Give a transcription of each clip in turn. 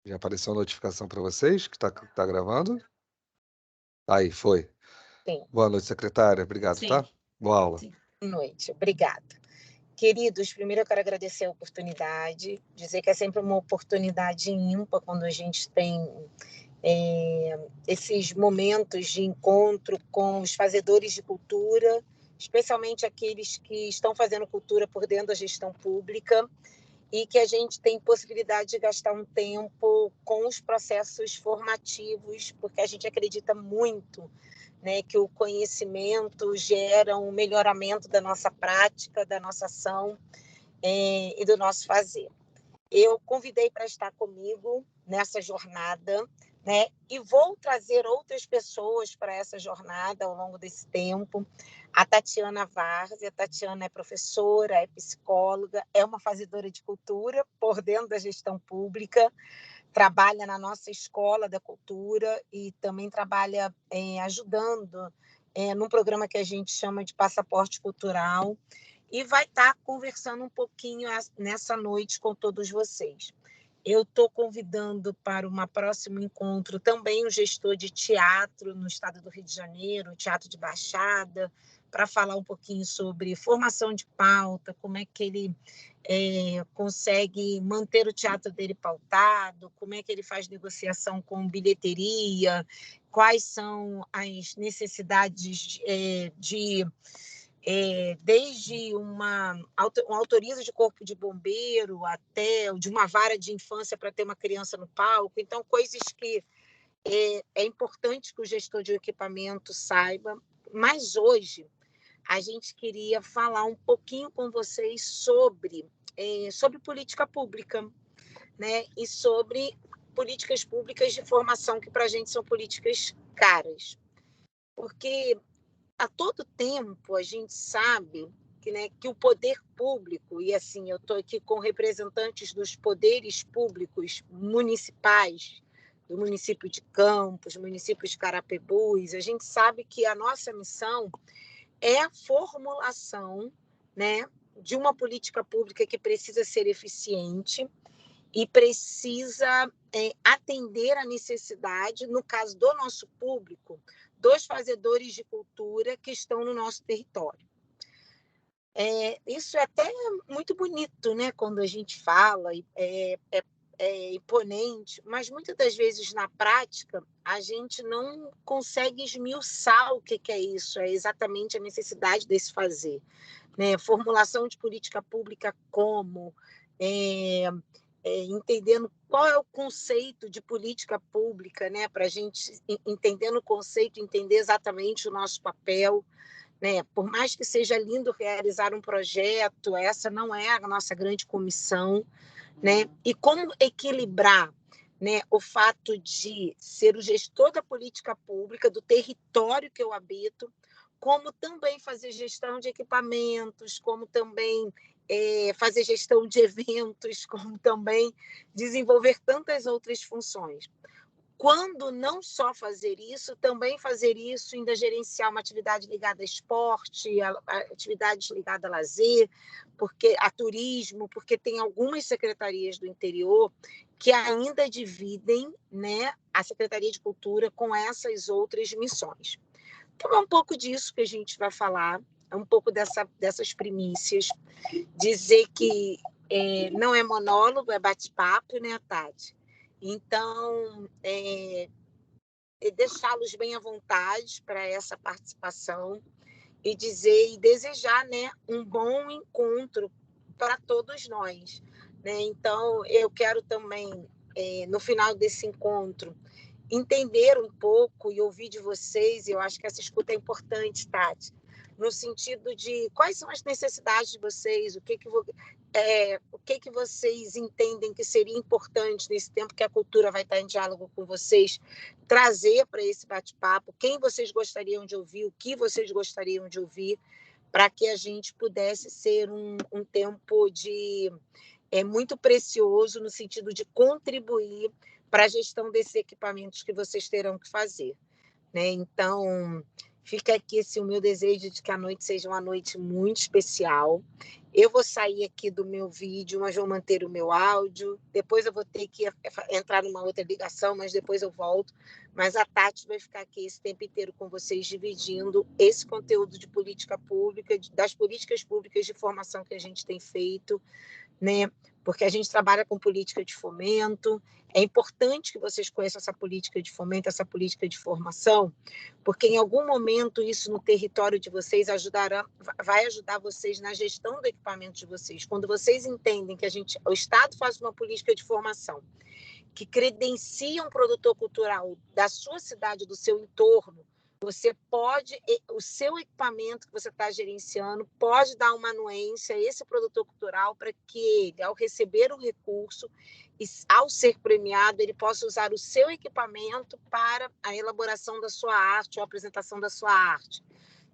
Já apareceu a notificação para vocês que tá gravando? Aí, foi. Sim. Boa noite, secretária. Obrigado, tá? Sim, Boa aula. sim. Boa noite, obrigada. Queridos, primeiro eu quero agradecer a oportunidade, dizer que é sempre uma oportunidade ímpar quando a gente tem esses momentos de encontro com os fazedores de cultura, especialmente aqueles que estão fazendo cultura por dentro da gestão pública, e que a gente tem possibilidade de gastar um tempo com os processos formativos, porque a gente acredita muito, né, que o conhecimento gera um melhoramento da nossa prática, da nossa ação e do nosso fazer. Eu convidei para estar comigo nessa jornada, né? E vou trazer outras pessoas para essa jornada ao longo desse tempo. A Tatiana Várzea. A Tatiana é professora, é psicóloga, é uma fazedora de cultura por dentro da gestão pública, trabalha na nossa escola da cultura e também trabalha ajudando num programa que a gente chama de Passaporte Cultural, e vai estar conversando um pouquinho nessa noite com todos vocês. Eu estou convidando para um próximo encontro também um gestor de teatro no estado do Rio de Janeiro, Teatro de Baixada, para falar um pouquinho sobre formação de pauta, como é que ele consegue manter o teatro dele pautado, como é que ele faz negociação com bilheteria, quais são as necessidades desde uma autoriza de corpo de bombeiro até de uma vara de infância para ter uma criança no palco. Então, coisas que é importante que o gestor de equipamento saiba. Mas hoje a gente queria falar um pouquinho com vocês sobre política pública, né? E sobre políticas públicas de formação, que para a gente são políticas caras. Porque a todo tempo a gente sabe que, né, que o poder público, e assim, eu estou aqui com representantes dos poderes públicos municipais, do município de Campos, município de Carapebus, a gente sabe que a nossa missão é a formulação, né, de uma política pública que precisa ser eficiente e precisa atender a necessidade, no caso do nosso público, dos fazedores de cultura que estão no nosso território. Isso é até muito bonito, né, quando a gente fala, é imponente, mas muitas das vezes na prática a gente não consegue esmiuçar o que é isso, é exatamente a necessidade desse fazer, né? Formulação de política pública como entendendo qual é o conceito de política pública, né? Para a gente, entendendo o conceito, entender exatamente o nosso papel, né? Por mais que seja lindo realizar um projeto, essa não é a nossa grande comissão, né? E como equilibrar, né, o fato de ser o gestor da política pública do território que eu habito, como também fazer gestão de equipamentos, como também fazer gestão de eventos, como também desenvolver tantas outras funções. Quando não só fazer isso, também fazer isso, ainda gerenciar uma atividade ligada a esporte, a atividades ligadas a lazer, a turismo, porque tem algumas secretarias do interior que ainda dividem, né, a Secretaria de Cultura com essas outras missões. Então, é um pouco disso que a gente vai falar, é um pouco dessas primícias, dizer que não é monólogo, é bate-papo, né, Tati? Então, deixá-los bem à vontade para essa participação e dizer e desejar, né, um bom encontro para todos nós, né? Então, eu quero também, no final desse encontro, entender um pouco e ouvir de vocês. Eu acho que essa escuta é importante, Tati, no sentido de quais são as necessidades de vocês, o que vocês entendem que seria importante nesse tempo que a cultura vai estar em diálogo com vocês, trazer para esse bate-papo, quem vocês gostariam de ouvir, o que vocês gostariam de ouvir, para que a gente pudesse ser um tempo muito precioso no sentido de contribuir para a gestão desses equipamentos que vocês terão que fazer, né? Então, Fica aqui o meu desejo de que a noite seja uma noite muito especial. Eu vou sair aqui do meu vídeo, mas vou manter o meu áudio. Depois eu vou ter que entrar numa outra ligação, mas depois eu volto. Mas a Tati vai ficar aqui esse tempo inteiro com vocês, dividindo esse conteúdo de política pública, das políticas públicas de formação que a gente tem feito, né? Porque a gente trabalha com política de fomento. É importante que vocês conheçam essa política de fomento, essa política de formação, porque em algum momento isso no território de vocês vai ajudar vocês na gestão do equipamento de vocês. Quando vocês entendem que o Estado faz uma política de formação que credencia um produtor cultural da sua cidade, do seu entorno, você pode, o seu equipamento que você está gerenciando, pode dar uma anuência a esse produtor cultural para que ele, ao receber o recurso e ao ser premiado, ele possa usar o seu equipamento para a elaboração da sua arte ou a apresentação da sua arte.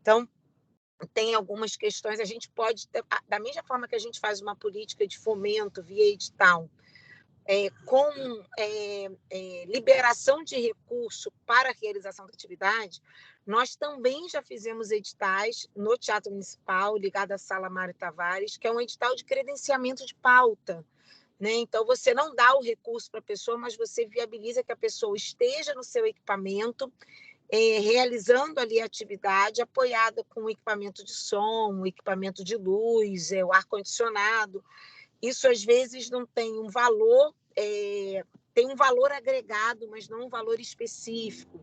Então, tem algumas questões, a gente pode, da mesma forma que a gente faz uma política de fomento via edital, com liberação de recurso para a realização da atividade, nós também já fizemos editais no Teatro Municipal, ligado à Sala Mário Tavares, que é um edital de credenciamento de pauta, né? Então, você não dá o recurso para a pessoa, mas você viabiliza que a pessoa esteja no seu equipamento, realizando ali a atividade, apoiada com equipamento de som, equipamento de luz, o ar-condicionado. Isso, às vezes, não tem um valor, tem um valor agregado, mas não um valor específico,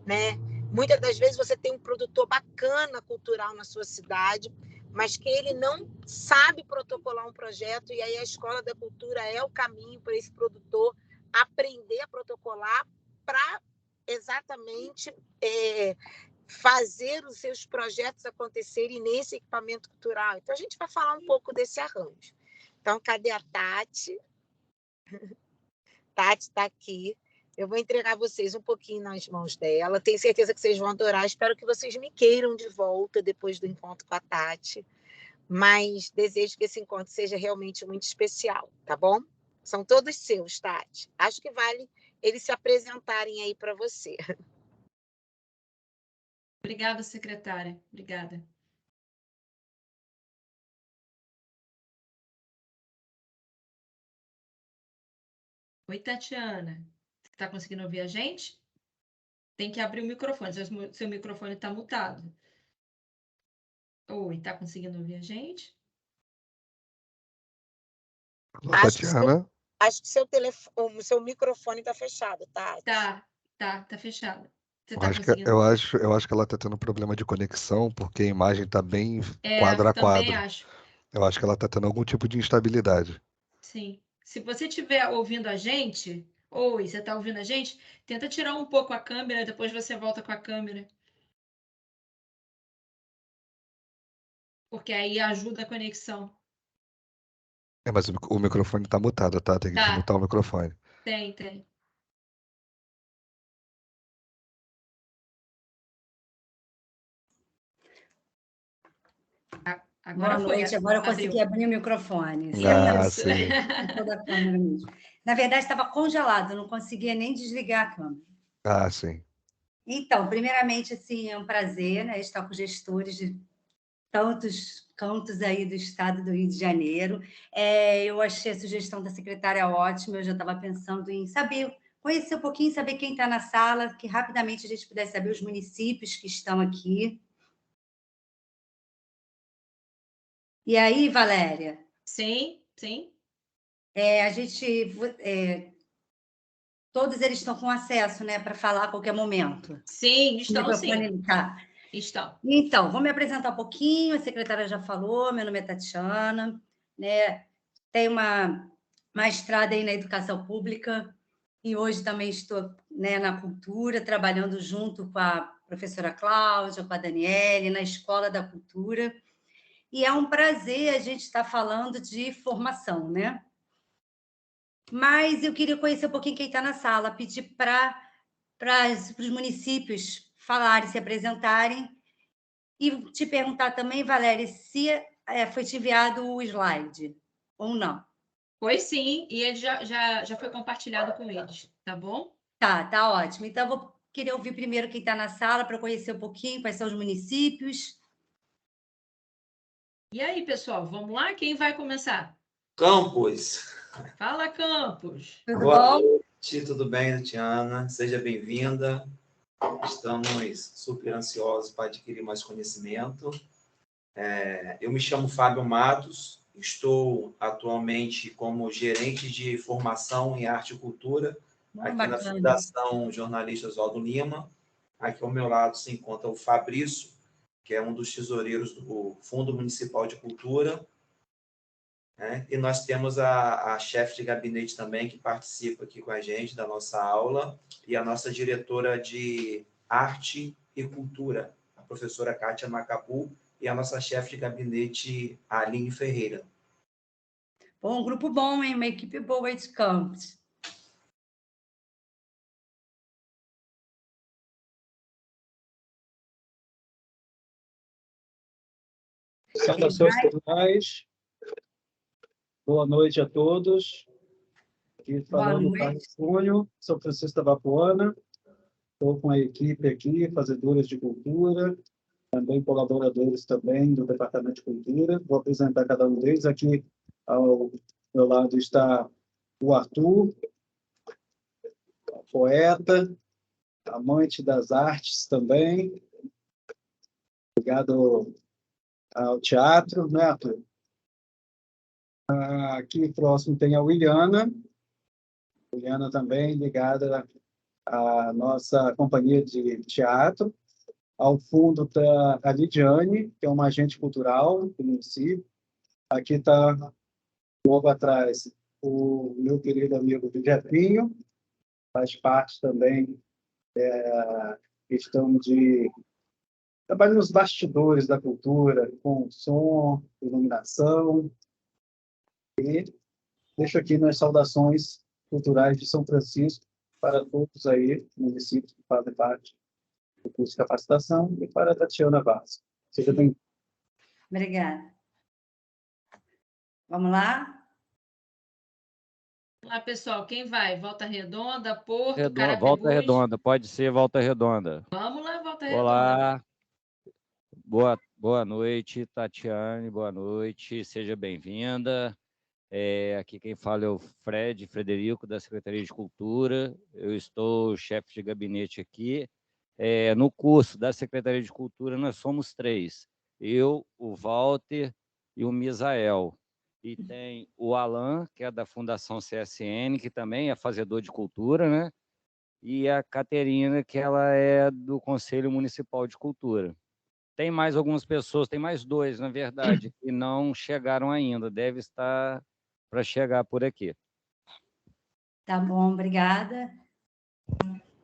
né? Muitas das vezes você tem um produtor bacana cultural na sua cidade, mas que ele não sabe protocolar um projeto, e aí a Escola da Cultura é o caminho para esse produtor aprender a protocolar para exatamente fazer os seus projetos acontecerem nesse equipamento cultural. Então, a gente vai falar um pouco desse arranjo. Então, cadê a Tati? Tati está aqui. Eu vou entregar vocês um pouquinho nas mãos dela. Tenho certeza que vocês vão adorar. Espero que vocês me queiram de volta depois do encontro com a Tati. Mas desejo que esse encontro seja realmente muito especial, tá bom? São todos seus, Tati. Acho que vale eles se apresentarem aí para você. Obrigada, secretária. Obrigada. Oi, Tatiana. Você está conseguindo ouvir a gente? Tem que abrir o microfone. Seu microfone está mutado. Oi, está conseguindo ouvir a gente? Alô, Tatiana? Acho que o seu microfone está fechado, Tati. Tá fechado. Você está conseguindo? Eu acho que ela está tendo problema de conexão, porque a imagem está bem quadro a também quadro. acho. Eu acho que ela está tendo algum tipo de instabilidade. Sim. Se você estiver ouvindo a gente, oi, você está ouvindo a gente? Tenta tirar um pouco a câmera, depois você volta com a câmera. Porque aí ajuda a conexão. Mas o microfone está mutado, tá? Tem que desmutar o microfone. Tem. Agora Boa noite, agora eu consegui abrir o microfone. Sim. Toda a câmera mesmo. Na verdade, estava congelado, não conseguia nem desligar a câmera. Sim. Então, primeiramente, assim, é um prazer, né, estar com gestores de tantos cantos aí do estado do Rio de Janeiro. Eu achei a sugestão da secretária ótima, eu já estava pensando em saber, conhecer um pouquinho, saber quem está na sala, que rapidamente a gente pudesse saber os municípios que estão aqui. E aí, Valéria? Sim. A gente... todos eles estão com acesso, né, para falar a qualquer momento. Sim, estão sim. Tá. Estão. Então, vou me apresentar um pouquinho, a secretária já falou, meu nome é Tatiana, né? Tenho uma mestrada aí na educação pública e hoje também estou, né, na cultura, trabalhando junto com a professora Cláudia, com a Daniele, na Escola da Cultura. E é um prazer a gente estar falando de formação, né? Mas eu queria conhecer um pouquinho quem está na sala, pedir para os municípios falarem, se apresentarem, e te perguntar também, Valéria, se foi te enviado o slide ou não. Foi sim, e ele já foi compartilhado com eles, tá bom? Tá ótimo. Então, vou queria ouvir primeiro quem está na sala para conhecer um pouquinho quais são os municípios. E aí, pessoal, vamos lá? Quem vai começar? Campos. Fala, Campos. Tudo Boa bom? noite, tudo bem, Tatiana? Seja bem-vinda. Estamos super ansiosos para adquirir mais conhecimento. Eu me chamo Fábio Matos, estou atualmente como gerente de formação em arte e cultura aqui na Fundação Jornalista Oswaldo Lima. Aqui ao meu lado se encontra o Fabrício, que é um dos tesoureiros do Fundo Municipal de Cultura. E nós temos a chefe de gabinete também, que participa aqui com a gente da nossa aula, e a nossa diretora de arte e cultura, a professora Kátia Macabu, e a nossa chefe de gabinete, a Aline Ferreira. Bom, um grupo bom, hein? Uma equipe boa aí de Campos. Saudações cordiais. Boa noite a todos. Aqui falando Carlos Cunho, sou Francisco da Vapuana. Estou com a equipe aqui, fazedores de cultura, também colaboradores também do Departamento de Cultura. Vou apresentar cada um deles. Aqui ao meu lado está o Arthur, poeta, amante das artes também, ligado ao teatro, né, Arthur? Aqui próximo tem a Williana também ligada à nossa companhia de teatro. Ao fundo está a Lidiane, que é uma agente cultural do município. Aqui está, logo atrás, o meu querido amigo Jefinho, faz parte também da questão de trabalho nos bastidores da cultura, com som, iluminação. E deixo aqui nas saudações culturais de São Francisco para todos aí, municípios que fazem parte do curso de capacitação, e para a Tatiana Vaz. Seja bem-vindo. Obrigada. Vamos lá? Olá, pessoal. Quem vai? Volta Redonda, Porto, Volta Carapebus? Redonda, pode ser Volta Redonda. Vamos lá, Volta Redonda. Olá, boa noite, Tatiane, boa noite, seja bem-vinda. Aqui quem fala é o Frederico, da Secretaria de Cultura. Eu estou chefe de gabinete aqui. No curso da Secretaria de Cultura, nós somos 3. Eu, o Walter e o Misael. E tem o Alan, que é da Fundação CSN, que também é fazedor de cultura, né? E a Caterina, que ela é do Conselho Municipal de Cultura. Tem mais algumas pessoas, tem mais 2, na verdade, que não chegaram ainda. Deve estar para chegar por aqui. Tá bom, obrigada.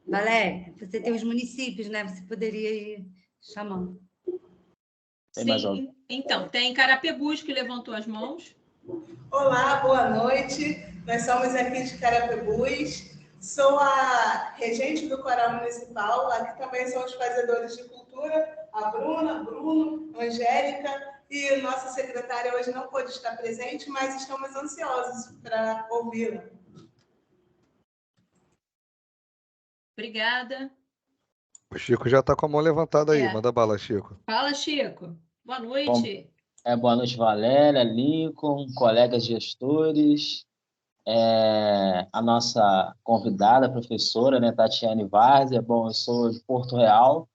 Valéria, você tem os municípios, né? Você poderia ir chamando. Sim, então, tem Carapebus, que levantou as mãos. Olá, boa noite. Nós somos aqui de Carapebus. Sou a regente do Coral Municipal. Aqui também são os fazedores de cultura, a Bruna, Bruno, Angélica, e nossa secretária hoje não pôde estar presente, mas estamos ansiosos para ouvi-la. Obrigada. O Chico já está com a mão levantada aí. Manda bala, Chico. Fala, Chico. Boa noite. Boa noite, Valéria, Lincoln, colegas gestores, a nossa convidada, a professora, né, Tatiane Várzea. Bom, eu sou de Porto Real,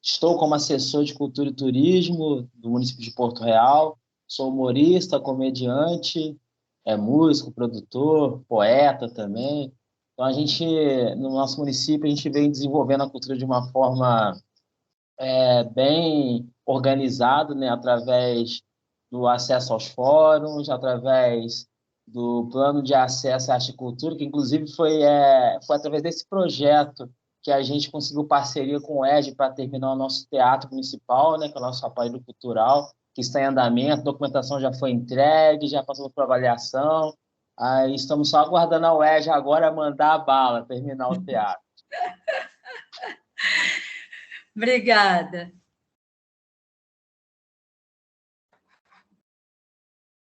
estou como assessor de cultura e turismo do município de Porto Real, sou humorista, comediante, músico, produtor, poeta também. Então, no nosso município, a gente vem desenvolvendo a cultura de uma forma bem organizado, né, através do acesso aos fóruns, através do plano de acesso à arte e cultura, que inclusive foi através desse projeto que a gente conseguiu parceria com o ED para terminar o nosso teatro municipal, né, que é o nosso aparelho cultural, que está em andamento, a documentação já foi entregue, já passou por avaliação, aí estamos só aguardando a UERJ agora mandar a bala, terminar o teatro. Obrigada.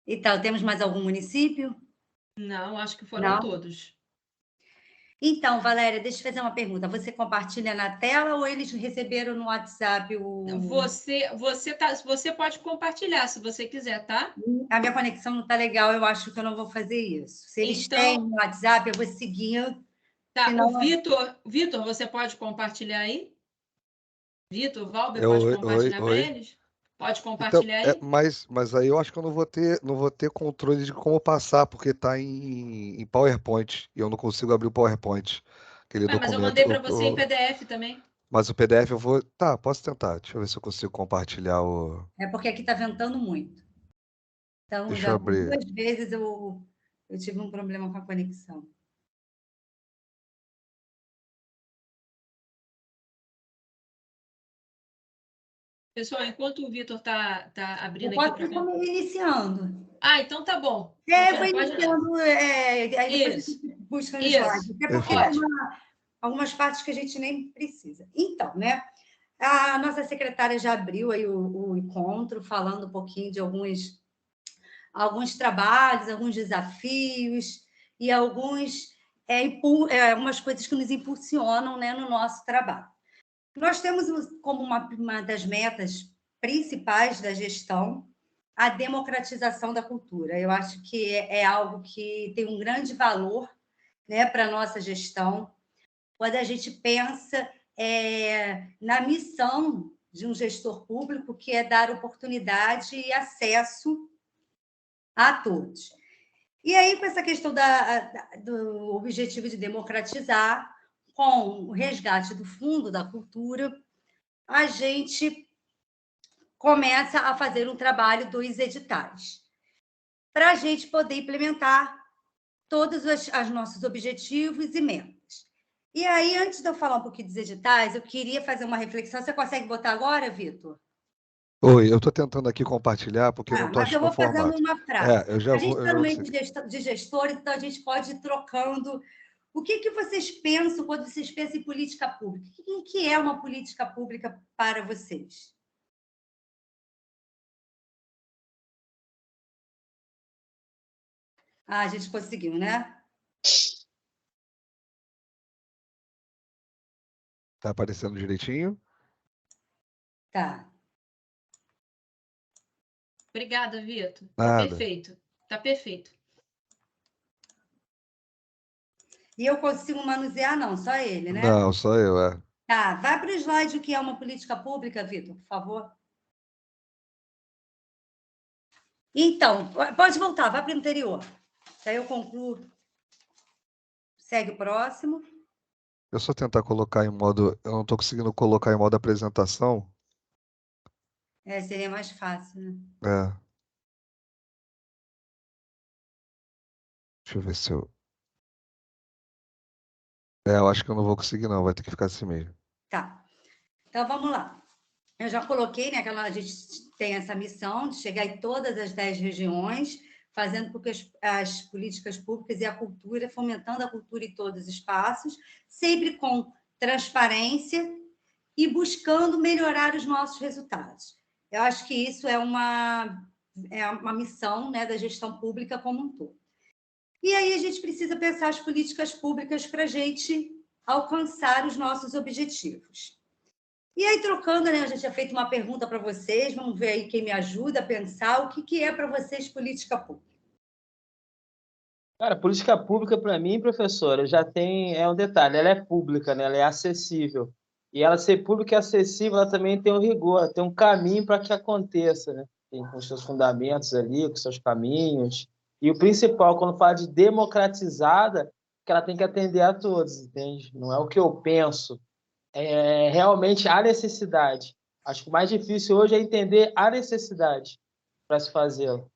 Então, temos mais algum município? Não, acho que foram todos. Então, Valéria, deixa eu fazer uma pergunta. Você compartilha na tela ou eles receberam no WhatsApp Você pode compartilhar se você quiser, tá? A minha conexão não está legal, eu acho que eu não vou fazer isso. Se eles Então, têm no WhatsApp, eu vou seguir. Tá, senão... Vitor, você pode compartilhar aí? Vitor, Valber, Eu, pode oi, compartilhar para oi. eles? Pode Então, compartilhar aí? mas aí eu acho que eu não vou ter controle de como passar, porque está em PowerPoint e eu não consigo abrir o PowerPoint, aquele Mas eu documento. mandei para você em PDF também. Mas o PDF eu vou. Tá, posso tentar. Deixa eu ver se eu consigo compartilhar o. É porque aqui está ventando muito. Então, Deixa eu já por abrir. 2 vezes eu tive um problema com a conexão. Pessoal, enquanto o Vitor está abrindo Eu aqui posso ir iniciando. Ah, então tá bom. Eu vou Pode... iniciando, aí depois a Isso. gente busca no Isso. slide. Até porque tem algumas partes que a gente nem precisa. Então, né? A nossa secretária já abriu aí o encontro, falando um pouquinho de alguns trabalhos, alguns desafios e algumas coisas que nos impulsionam, né, no nosso trabalho. Nós temos como uma das metas principais da gestão a democratização da cultura. Eu acho que é algo que tem um grande valor, né, para a nossa gestão, quando a gente pensa na missão de um gestor público, que é dar oportunidade e acesso a todos. E aí, com essa questão do objetivo de democratizar, com o resgate do Fundo da Cultura, a gente começa a fazer um trabalho dos editais, para a gente poder implementar todos os nossos objetivos e metas. E aí, antes de eu falar um pouquinho dos editais, eu queria fazer uma reflexão. Você consegue botar agora, Vitor? Oi, eu estou tentando aqui compartilhar porque eu não estou Mas eu achando o vou fazendo formato. uma frase. Eu já A gente vou. está no meio de gestor, então a gente pode ir trocando. O que vocês pensam quando vocês pensam em política pública? O que é uma política pública para vocês? A gente conseguiu, né? Está aparecendo direitinho? Tá. Obrigada, Vitor. Nada. Perfeito. Tá perfeito. E eu consigo manusear, não, só ele, né? Não, só eu, Tá, vai para o slide o que é uma política pública, Vitor, por favor. Então, pode voltar, vai para o anterior. Aí eu concluo. Segue o próximo. Eu só tentar colocar em modo. Eu não estou conseguindo colocar em modo apresentação. Seria mais fácil, né? Deixa eu ver se eu. Eu acho que eu não vou conseguir, não. Vai ter que ficar assim mesmo. Tá. Então, vamos lá. Eu já coloquei, né, que a gente tem essa missão de chegar em todas as 10 regiões, fazendo com que as políticas públicas e a cultura, fomentando a cultura em todos os espaços, sempre com transparência e buscando melhorar os nossos resultados. Eu acho que isso é uma missão, né, da gestão pública como um todo. E aí a gente precisa pensar as políticas públicas para a gente alcançar os nossos objetivos. E aí, trocando, né, eu já tinha feito uma pergunta para vocês, vamos ver aí quem me ajuda a pensar o que é para vocês política pública. Cara, política pública, para mim, professora, é um detalhe, ela é pública, né? Ela é acessível. E ela ser pública e acessível, ela também tem um rigor, tem um caminho para que aconteça, né? Tem com os seus fundamentos ali, com os seus caminhos. E o principal, quando fala de democratizada, que ela tem que atender a todos, entende? Não é o que eu penso, é realmente a necessidade. Acho que o mais difícil hoje é entender a necessidade para se fazê-lo.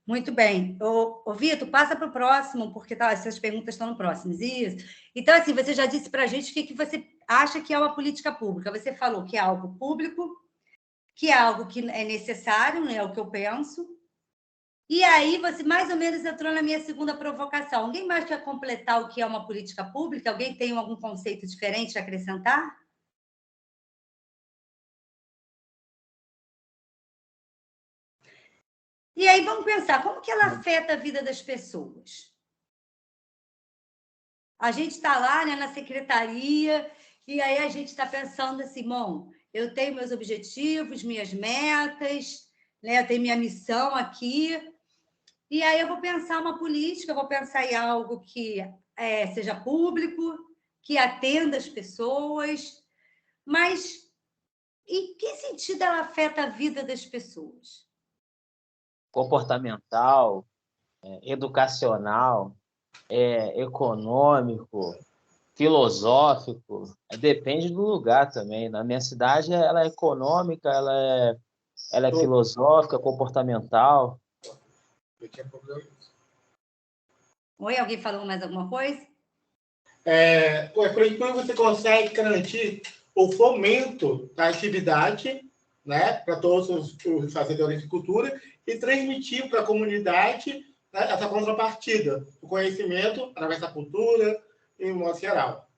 Muito bem. Ô, Vitor, passa para o próximo, porque essas perguntas estão no próximo. Isso. Então, assim, você já disse para a gente o que você acha que é uma política pública. Você falou que é algo público, que é algo que é necessário, né, é o que eu penso. E aí, você mais ou menos entrou na minha segunda provocação. Alguém mais quer completar o que é uma política pública? Alguém tem algum conceito diferente a acrescentar? E aí, vamos pensar, como que ela afeta a vida das pessoas? A gente está lá, né, na secretaria, e aí a gente está pensando assim, bom, eu tenho meus objetivos, minhas metas, né, eu tenho minha missão aqui, e aí eu vou pensar uma política, eu vou pensar em algo que seja público, que atenda as pessoas, mas em que sentido ela afeta a vida das pessoas? Comportamental, educacional, econômico, filosófico, depende do lugar também. Na minha cidade, ela é econômica, ela é filosófica, comportamental. Oi, alguém falou mais alguma coisa? Por enquanto, você consegue garantir o fomento da atividade, né, para todos os fazedores de cultura e transmitir para a comunidade, né, essa contrapartida, o conhecimento através da cultura, em modo geral.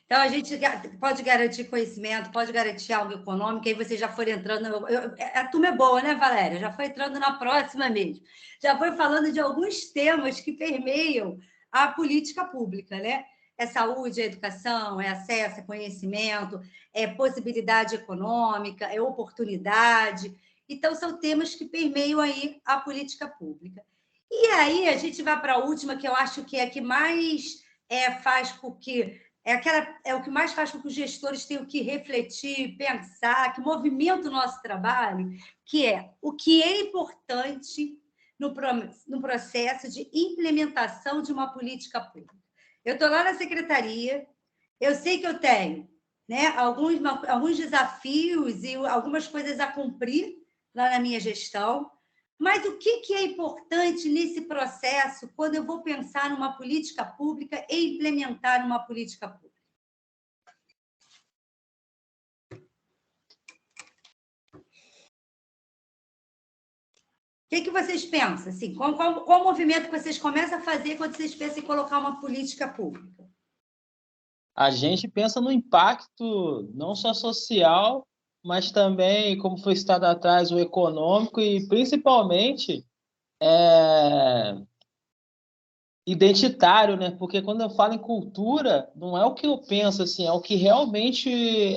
Então, a gente pode garantir conhecimento, pode garantir algo econômico, aí você já foi entrando... A turma é boa, né, Valéria? Já foi entrando na próxima mesmo. Já foi falando de alguns temas que permeiam a política pública, né? É saúde, é educação, é acesso, é conhecimento, é possibilidade econômica, é oportunidade. Então, são temas que permeiam aí a política pública. E aí, a gente vai para a última, que eu acho que é a que mais faz com que... É o que mais faz com que os gestores tenham que refletir, pensar, que movimenta o nosso trabalho, que é o que é importante no processo de implementação de uma política pública. Eu estou lá na secretaria, eu sei que eu tenho, né, alguns desafios e algumas coisas a cumprir lá na minha gestão, mas o que é importante nesse processo quando eu vou pensar numa política pública e implementar uma política pública? O que vocês pensam? Assim, qual o movimento que vocês começam a fazer quando vocês pensam em colocar uma política pública? A gente pensa no impacto não só social, mas também, como foi citado atrás, o econômico e, principalmente, identitário, né? Porque quando eu falo em cultura, não é o que eu penso, assim, é o que realmente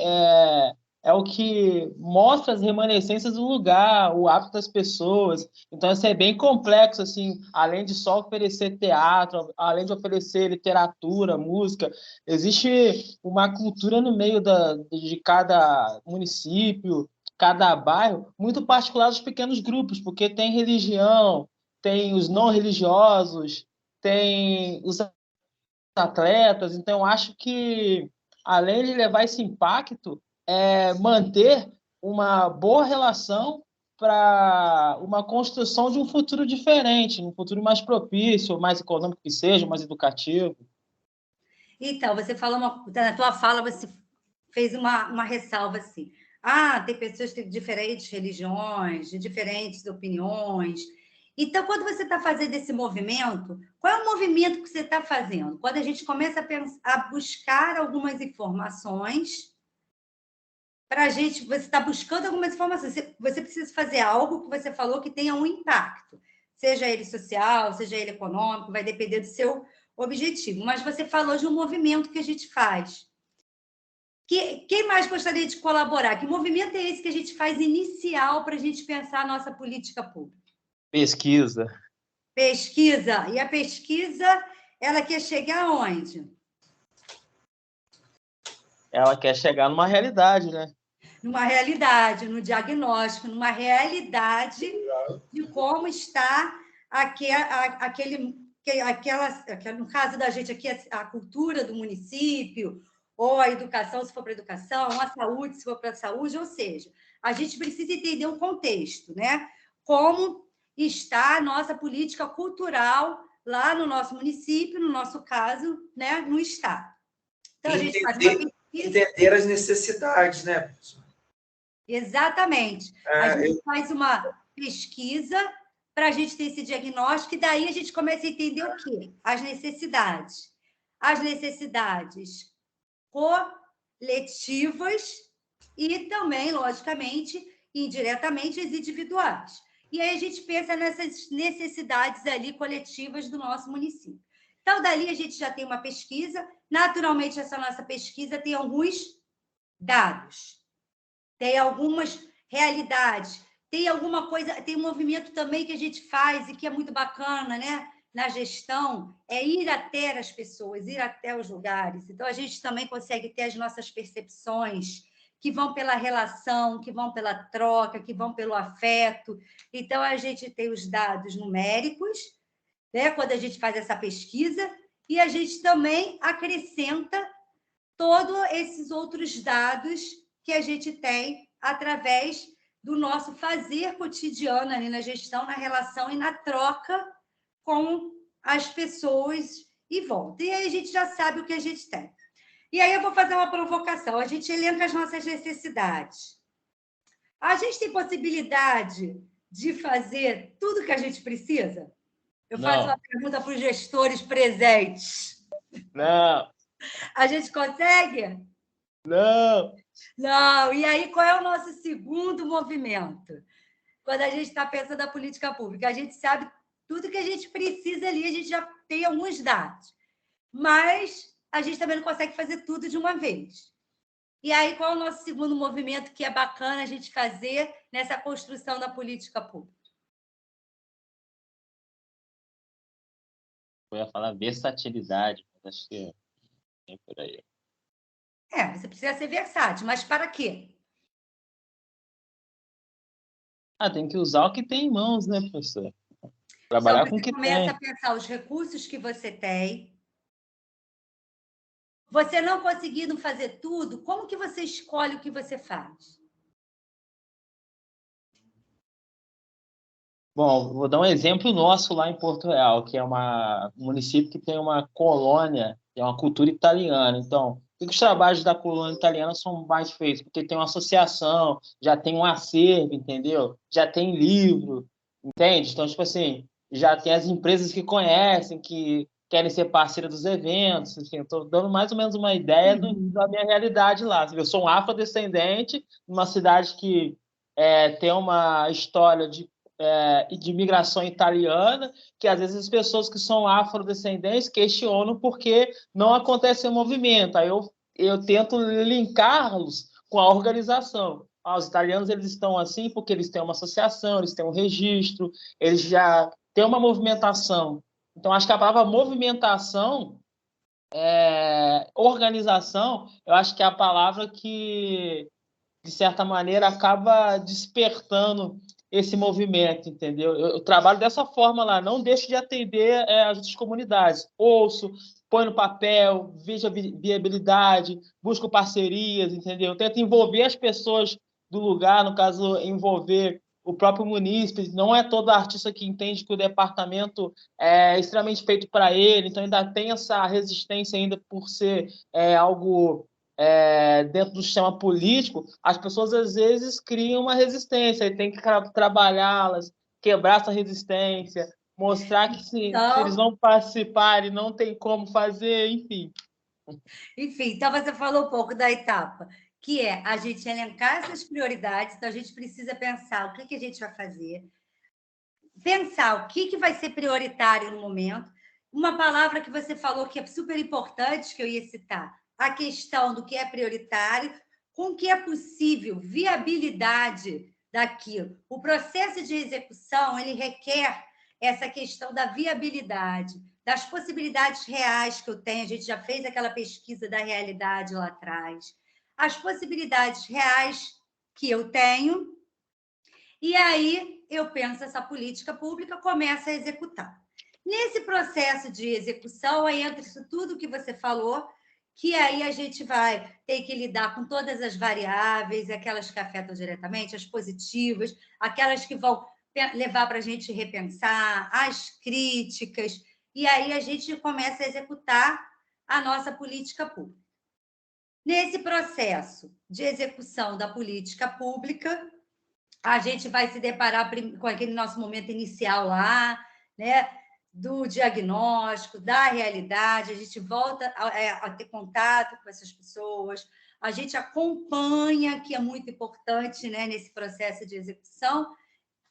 é o que mostra as remanescências do lugar, o hábito das pessoas. Então, isso é bem complexo, assim, além de só oferecer teatro, além de oferecer literatura, música, existe uma cultura no meio de cada município, cada bairro, muito particular dos pequenos grupos, porque tem religião, tem os não religiosos, tem os atletas. Então, eu acho que, além de levar esse impacto, manter uma boa relação para uma construção de um futuro diferente, um futuro mais propício, mais econômico que seja, mais educativo. Então, você falou na tua fala, você fez uma ressalva assim. Tem pessoas de diferentes religiões, de diferentes opiniões. Então, quando você está fazendo esse movimento, qual é o movimento que você está fazendo? Quando a gente começa a buscar algumas informações, você está buscando algumas informações, você precisa fazer algo que você falou que tenha um impacto, seja ele social, seja ele econômico, vai depender do seu objetivo. Mas você falou de um movimento que a gente faz. Quem mais gostaria de colaborar? Que movimento é esse que a gente faz inicial para a gente pensar a nossa política pública? Pesquisa. Pesquisa. E a pesquisa, ela quer chegar aonde? Ela quer chegar numa realidade, né? Numa realidade, no diagnóstico, numa realidade de como está no caso da gente aqui, a cultura do município, ou a educação, se for para a educação, ou a saúde, se for para a saúde, ou seja, a gente precisa entender o contexto, né? Como está a nossa política cultural lá no nosso município, no nosso caso, né, no estado. Então, a gente faz uma pesquisa. Entender as necessidades, né, professor? Exatamente. A gente faz uma pesquisa para a gente ter esse diagnóstico, e daí a gente começa a entender o quê? As necessidades. As necessidades coletivas e também, logicamente, indiretamente, as individuais. E aí a gente pensa nessas necessidades ali coletivas do nosso município. Então, dali a gente já tem uma pesquisa. Naturalmente, essa nossa pesquisa tem alguns dados, tem algumas realidades, tem alguma coisa, tem um movimento também que a gente faz e que é muito bacana, né? Na gestão, é ir até as pessoas, ir até os lugares. Então, a gente também consegue ter as nossas percepções que vão pela relação, que vão pela troca, que vão pelo afeto. Então, a gente tem os dados numéricos, né? Quando a gente faz essa pesquisa, e a gente também acrescenta todos esses outros dados que a gente tem através do nosso fazer cotidiano ali na gestão, na relação e na troca com as pessoas e volta. E aí a gente já sabe o que a gente tem. E aí eu vou fazer uma provocação. A gente elenca as nossas necessidades. A gente tem possibilidade de fazer tudo que a gente precisa? Eu faço uma pergunta para os gestores presentes. Não. A gente consegue? Não. Não. E aí, qual é o nosso segundo movimento? Quando a gente está pensando na política pública, a gente sabe tudo que a gente precisa ali, a gente já tem alguns dados. Mas a gente também não consegue fazer tudo de uma vez. E aí, qual é o nosso segundo movimento que é bacana a gente fazer nessa construção da política pública? Eu ia falar versatilidade, mas acho que é por aí. Você precisa ser versátil, mas para quê? Tem que usar o que tem em mãos, né, professor? Trabalhar com o que tem. Você começa a pensar os recursos que você tem. Você não conseguindo fazer tudo, como que você escolhe o que você faz? Bom, vou dar um exemplo nosso lá em Porto Real, que é um município que tem uma colônia, tem uma cultura italiana. Então, por que os trabalhos da colônia italiana são mais feitos? Porque tem uma associação, já tem um acervo, entendeu? Já tem livro, entende? Então, tipo assim, já tem as empresas que conhecem, que querem ser parceiras dos eventos. Assim, eu estou dando mais ou menos uma ideia da minha realidade lá. Eu sou um afrodescendente, numa cidade que tem uma história de imigração italiana, que às vezes as pessoas que são afrodescendentes questionam porque não acontece o movimento. Aí eu tento linká-los com a organização. Os italianos eles estão assim porque eles têm uma associação, eles têm um registro, eles já têm uma movimentação. Então, acho que a palavra movimentação, organização, eu acho que é a palavra que, de certa maneira, acaba despertando esse movimento, entendeu? Eu trabalho dessa forma lá, não deixo de atender as outras comunidades. Ouço, põe no papel, vejo a viabilidade, busco parcerias, entendeu? Tento envolver as pessoas do lugar, no caso, envolver o próprio munícipe. Não é todo artista que entende que o departamento é extremamente feito para ele, então ainda tem essa resistência ainda por ser algo dentro do sistema político. As pessoas às vezes criam uma resistência e tem que trabalhá-las, quebrar essa resistência, mostrar que se eles não participarem, não tem como fazer, enfim. Enfim, então você falou um pouco da etapa, que é a gente elencar essas prioridades, então a gente precisa pensar o que a gente vai fazer, pensar o que vai ser prioritário no momento. Uma palavra que você falou que é super importante, que eu ia citar, a questão do que é prioritário, com o que é possível, viabilidade daquilo. O processo de execução, ele requer essa questão da viabilidade, das possibilidades reais que eu tenho. A gente já fez aquela pesquisa da realidade lá atrás. As possibilidades reais que eu tenho, e aí eu penso essa política pública, começa a executar. Nesse processo de execução, aí entra isso tudo que você falou, que aí a gente vai ter que lidar com todas as variáveis, aquelas que afetam diretamente, as positivas, aquelas que vão levar para a gente repensar, as críticas, e aí a gente começa a executar a nossa política pública. Nesse processo de execução da política pública, a gente vai se deparar com aquele nosso momento inicial lá, né? Do diagnóstico, da realidade, a gente volta a ter contato com essas pessoas, a gente acompanha, que é muito importante, né, nesse processo de execução,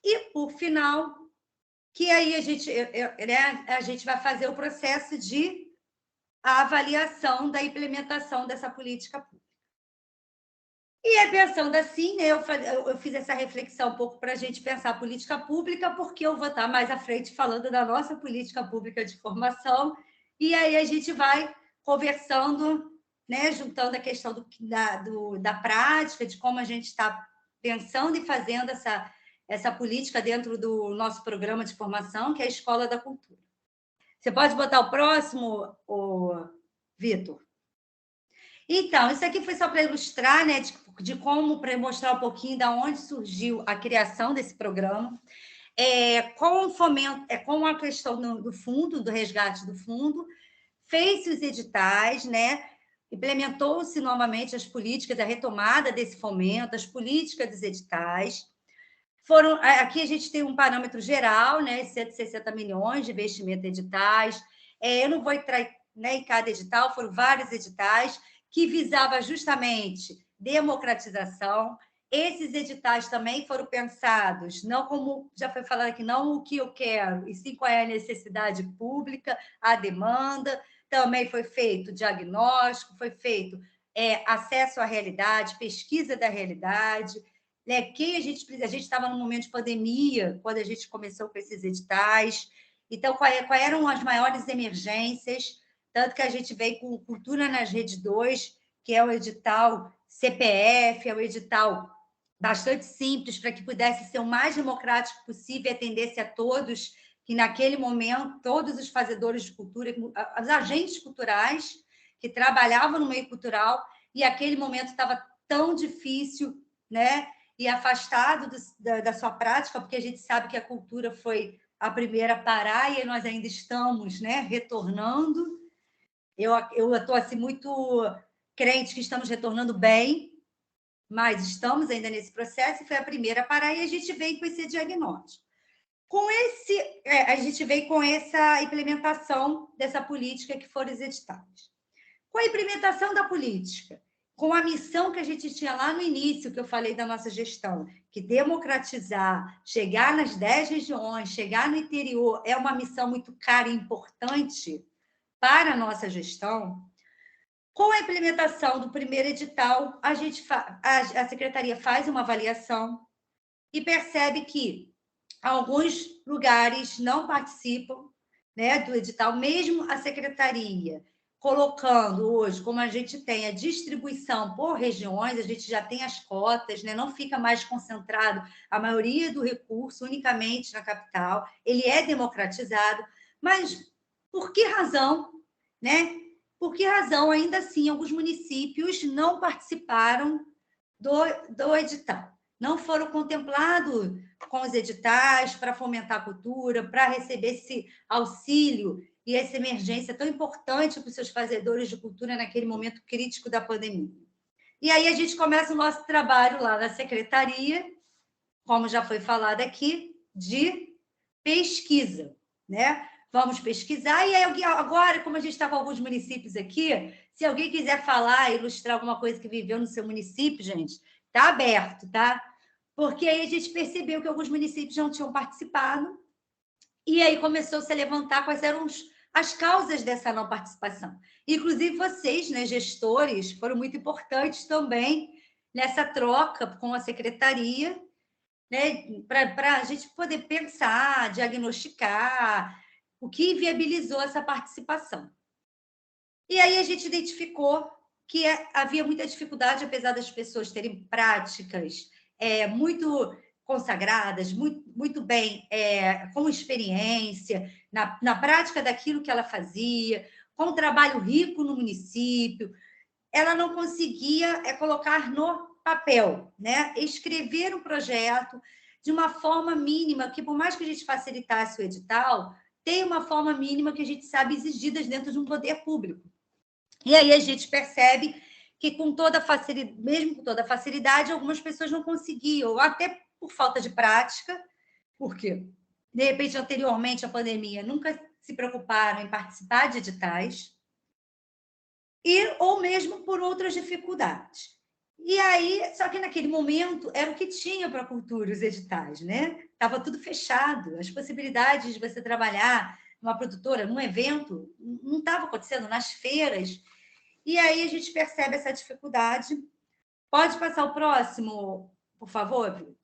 e, por final, que aí a gente vai fazer o processo de avaliação da implementação dessa política pública. E pensando assim, né, eu fiz essa reflexão um pouco para a gente pensar a política pública, porque eu vou estar mais à frente falando da nossa política pública de formação, e aí a gente vai conversando, né, juntando a questão da prática, de como a gente está pensando e fazendo essa política dentro do nosso programa de formação, que é a Escola da Cultura. Você pode botar o próximo, Vitor? Então, isso aqui foi só para ilustrar, né, de como, para mostrar um pouquinho de onde surgiu a criação desse programa, com a questão do fundo, do resgate do fundo, fez-se os editais, né, implementou-se novamente as políticas, a retomada desse fomento, as políticas dos editais. Aqui a gente tem um parâmetro geral, né, 160 milhões de investimento em editais. Eu não vou entrar, né, em cada edital, foram vários editais que visava justamente democratização. Esses editais também foram pensados, não como já foi falado aqui, não o que eu quero, e sim qual é a necessidade pública, a demanda. Também foi feito diagnóstico, foi feito acesso à realidade, pesquisa da realidade. Né? A gente estava num momento de pandemia, quando a gente começou com esses editais. Então, quais eram as maiores emergências? Tanto que a gente veio com Cultura nas Redes 2, que é o edital CPF, é um edital bastante simples, para que pudesse ser o mais democrático possível e atendesse a todos, que naquele momento, todos os fazedores de cultura, os agentes culturais que trabalhavam no meio cultural, e aquele momento estava tão difícil, né? E afastado da sua prática, porque a gente sabe que a cultura foi a primeira a parar e nós ainda estamos, né, retornando. Eu estou assim, muito crente que estamos retornando bem, mas estamos ainda nesse processo, e foi a primeira a parar, e a gente veio com esse diagnóstico. A gente veio com essa implementação dessa política que foram os editais. Com a implementação da política, com a missão que a gente tinha lá no início, que eu falei da nossa gestão, que democratizar, chegar nas 10 regiões, chegar no interior, é uma missão muito cara e importante para a nossa gestão. Com a implementação do primeiro edital, a Secretaria faz uma avaliação e percebe que alguns lugares não participam, né, do edital, mesmo a Secretaria colocando hoje, como a gente tem a distribuição por regiões, a gente já tem as cotas, né, não fica mais concentrado a maioria do recurso unicamente na capital, ele é democratizado, mas por que razão, né? Por que razão, ainda assim, alguns municípios não participaram do edital? Não foram contemplados com os editais para fomentar a cultura, para receber esse auxílio e essa emergência tão importante para os seus fazedores de cultura naquele momento crítico da pandemia. E aí a gente começa o nosso trabalho lá na secretaria, como já foi falado aqui, de pesquisa, né? Vamos pesquisar, e aí agora, como a gente está com alguns municípios aqui, se alguém quiser falar, ilustrar alguma coisa que viveu no seu município, gente, está aberto, tá? Porque aí a gente percebeu que alguns municípios não tinham participado, e aí começou-se a levantar quais eram as causas dessa não participação. Inclusive vocês, né, gestores, foram muito importantes também nessa troca com a secretaria, né, para a gente poder pensar, diagnosticar o que viabilizou essa participação. E aí a gente identificou que havia muita dificuldade, apesar das pessoas terem práticas muito consagradas, muito bem, com experiência, na prática daquilo que ela fazia, com um trabalho rico no município, ela não conseguia colocar no papel, né? Escrever um projeto de uma forma mínima, que por mais que a gente facilitasse o edital, tem uma forma mínima que a gente sabe exigidas dentro de um poder público. E aí a gente percebe que mesmo com toda facilidade, algumas pessoas não conseguiam, ou até por falta de prática, porque, de repente, anteriormente à pandemia, nunca se preocuparam em participar de editais, ou mesmo por outras dificuldades. E aí, só que naquele momento era o que tinha para a cultura, os editais, né? Estava tudo fechado, as possibilidades de você trabalhar numa produtora, num evento, não estava acontecendo nas feiras. E aí a gente percebe essa dificuldade. Pode passar o próximo, por favor, Vitor?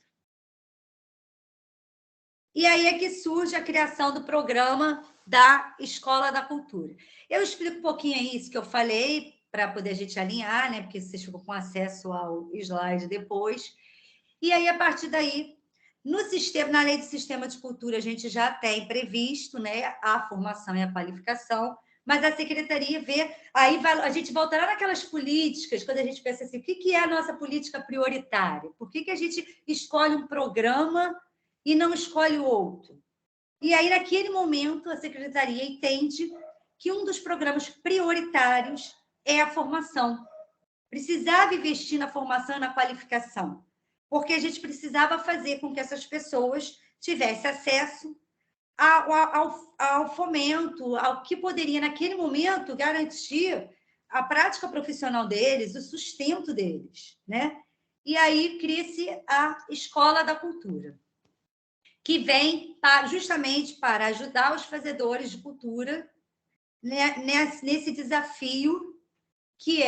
E aí é que surge a criação do programa da Escola da Cultura. Eu explico um pouquinho isso que eu falei, para poder a gente alinhar, né? Porque vocês ficam com acesso ao slide depois. E aí, a partir daí, no sistema, na Lei do Sistema de Cultura, a gente já tem previsto, né, a formação e a qualificação, mas a Secretaria vê, aí a gente voltará naquelas políticas, quando a gente pensa assim, o que é a nossa política prioritária? Por que a gente escolhe um programa e não escolhe o outro? E aí, naquele momento, a Secretaria entende que um dos programas prioritários é a formação. Precisava investir na formação e na qualificação, porque a gente precisava fazer com que essas pessoas tivessem acesso ao fomento, ao que poderia, naquele momento, garantir a prática profissional deles, o sustento deles, né? E aí cria-se a Escola da Cultura, que vem justamente para ajudar os fazedores de cultura, né, nesse desafio que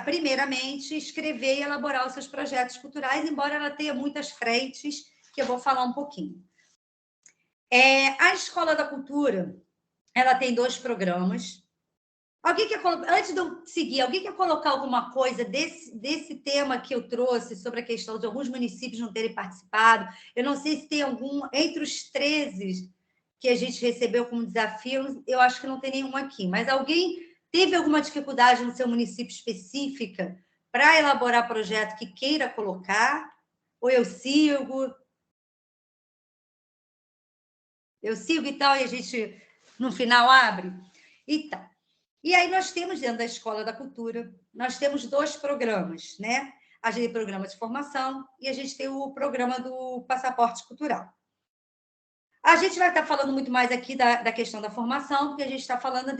primeiramente, escrever e elaborar os seus projetos culturais, embora ela tenha muitas frentes, que eu vou falar um pouquinho. A Escola da Cultura, ela tem 2 programas. Antes de eu seguir, alguém quer colocar alguma coisa desse tema que eu trouxe, sobre a questão de alguns municípios não terem participado? Eu não sei se tem algum, entre os 13 que a gente recebeu como desafio, eu acho que não tem nenhum aqui, mas alguém teve alguma dificuldade no seu município específica para elaborar projeto que queira colocar? Ou eu sigo, então, e a gente, no final, abre? Então, e aí nós temos, dentro da Escola da Cultura, nós temos 2 programas, né? A gente tem o programa de formação e a gente tem o programa do passaporte cultural. A gente vai estar falando muito mais aqui da questão da formação, porque a gente está falando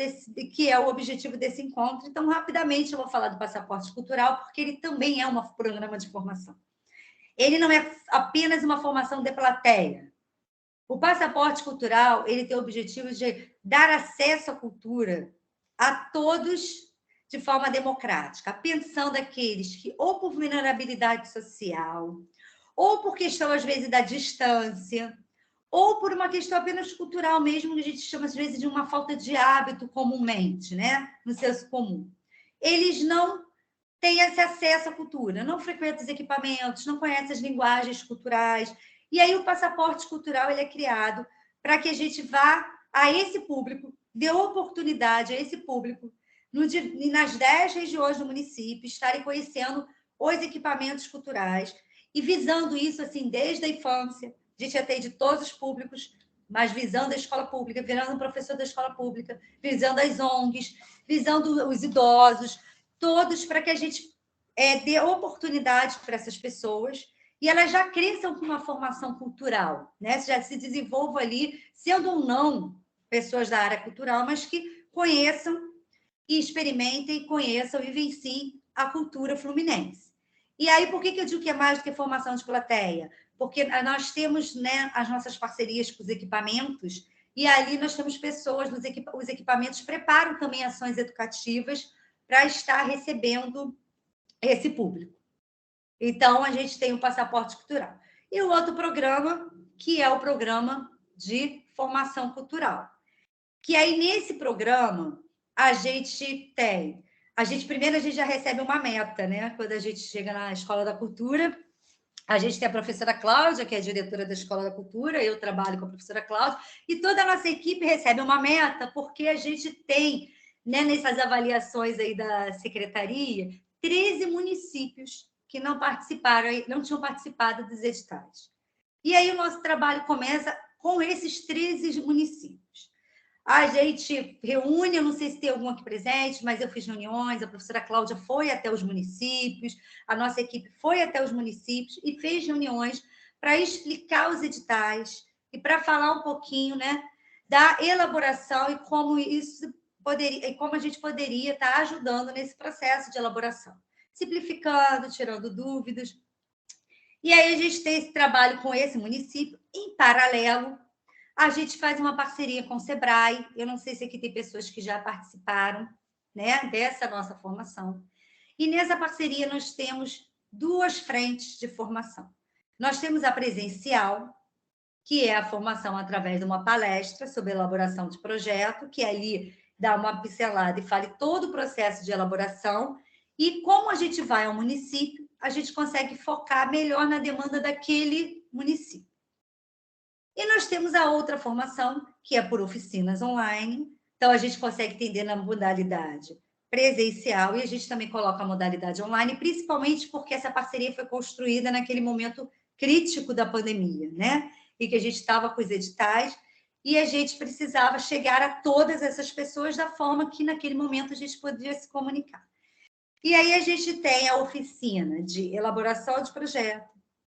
que é o objetivo desse encontro. Então, rapidamente, eu vou falar do passaporte cultural, porque ele também é um programa de formação. Ele não é apenas uma formação de plateia. O passaporte cultural, ele tem o objetivo de dar acesso à cultura a todos de forma democrática, pensando aqueles que, ou por vulnerabilidade social, ou por questão, às vezes, da distância, ou por uma questão apenas cultural mesmo, que a gente chama, às vezes, de uma falta de hábito comumente, né? No senso comum. Eles não têm esse acesso à cultura, não frequentam os equipamentos, não conhecem as linguagens culturais. E aí o passaporte cultural ele é criado para que a gente vá a esse público, dê oportunidade a esse público, nas 10 regiões do município, estarem conhecendo os equipamentos culturais e visando isso assim desde a infância. A gente atende todos os públicos, mas visando a escola pública, virando um professor da escola pública, visando as ONGs, visando os idosos, todos, para que a gente dê oportunidade para essas pessoas e elas já cresçam com uma formação cultural, né? Já se desenvolvam ali, sendo ou não pessoas da área cultural, mas que conheçam e experimentem, conheçam e vivenciem a cultura fluminense. E aí, por que eu digo que é mais do que formação de plateia? Porque nós temos, né, as nossas parcerias com os equipamentos, e ali nós temos pessoas, os equipamentos preparam também ações educativas para estar recebendo esse público. Então, a gente tem o passaporte cultural. E o outro programa, que é o programa de formação cultural. Que aí, nesse programa, a gente tem... Primeiro, a gente já recebe uma meta, né? Quando a gente chega na Escola da Cultura, a gente tem a professora Cláudia, que é a diretora da Escola da Cultura, eu trabalho com a professora Cláudia, e toda a nossa equipe recebe uma meta, porque a gente tem, né, nessas avaliações aí da secretaria, 13 municípios que não tinham participado dos editais. E aí o nosso trabalho começa com esses 13 municípios. A gente reúne, eu não sei se tem algum aqui presente, mas eu fiz reuniões, a professora Cláudia foi até os municípios, a nossa equipe foi até os municípios e fez reuniões para explicar os editais e para falar um pouquinho, né, da elaboração e como a gente poderia estar ajudando nesse processo de elaboração. simplificando, tirando dúvidas. E aí a gente tem esse trabalho com esse município. Em paralelo, a gente faz uma parceria com o Sebrae. Eu não sei se aqui tem pessoas que já participaram, né, dessa nossa formação. E nessa parceria nós temos 2 frentes de formação. Nós temos a presencial, que é a formação através de uma palestra sobre elaboração de projeto, que ali dá uma pincelada e fale todo o processo de elaboração. E como a gente vai ao município, a gente consegue focar melhor na demanda daquele município. E nós temos a outra formação, que é por oficinas online. Então, a gente consegue entender na modalidade presencial e a gente também coloca a modalidade online, principalmente porque essa parceria foi construída naquele momento crítico da pandemia, né? E que a gente estava com os editais e a gente precisava chegar a todas essas pessoas da forma que naquele momento a gente podia se comunicar. E aí a gente tem a oficina de elaboração de projeto,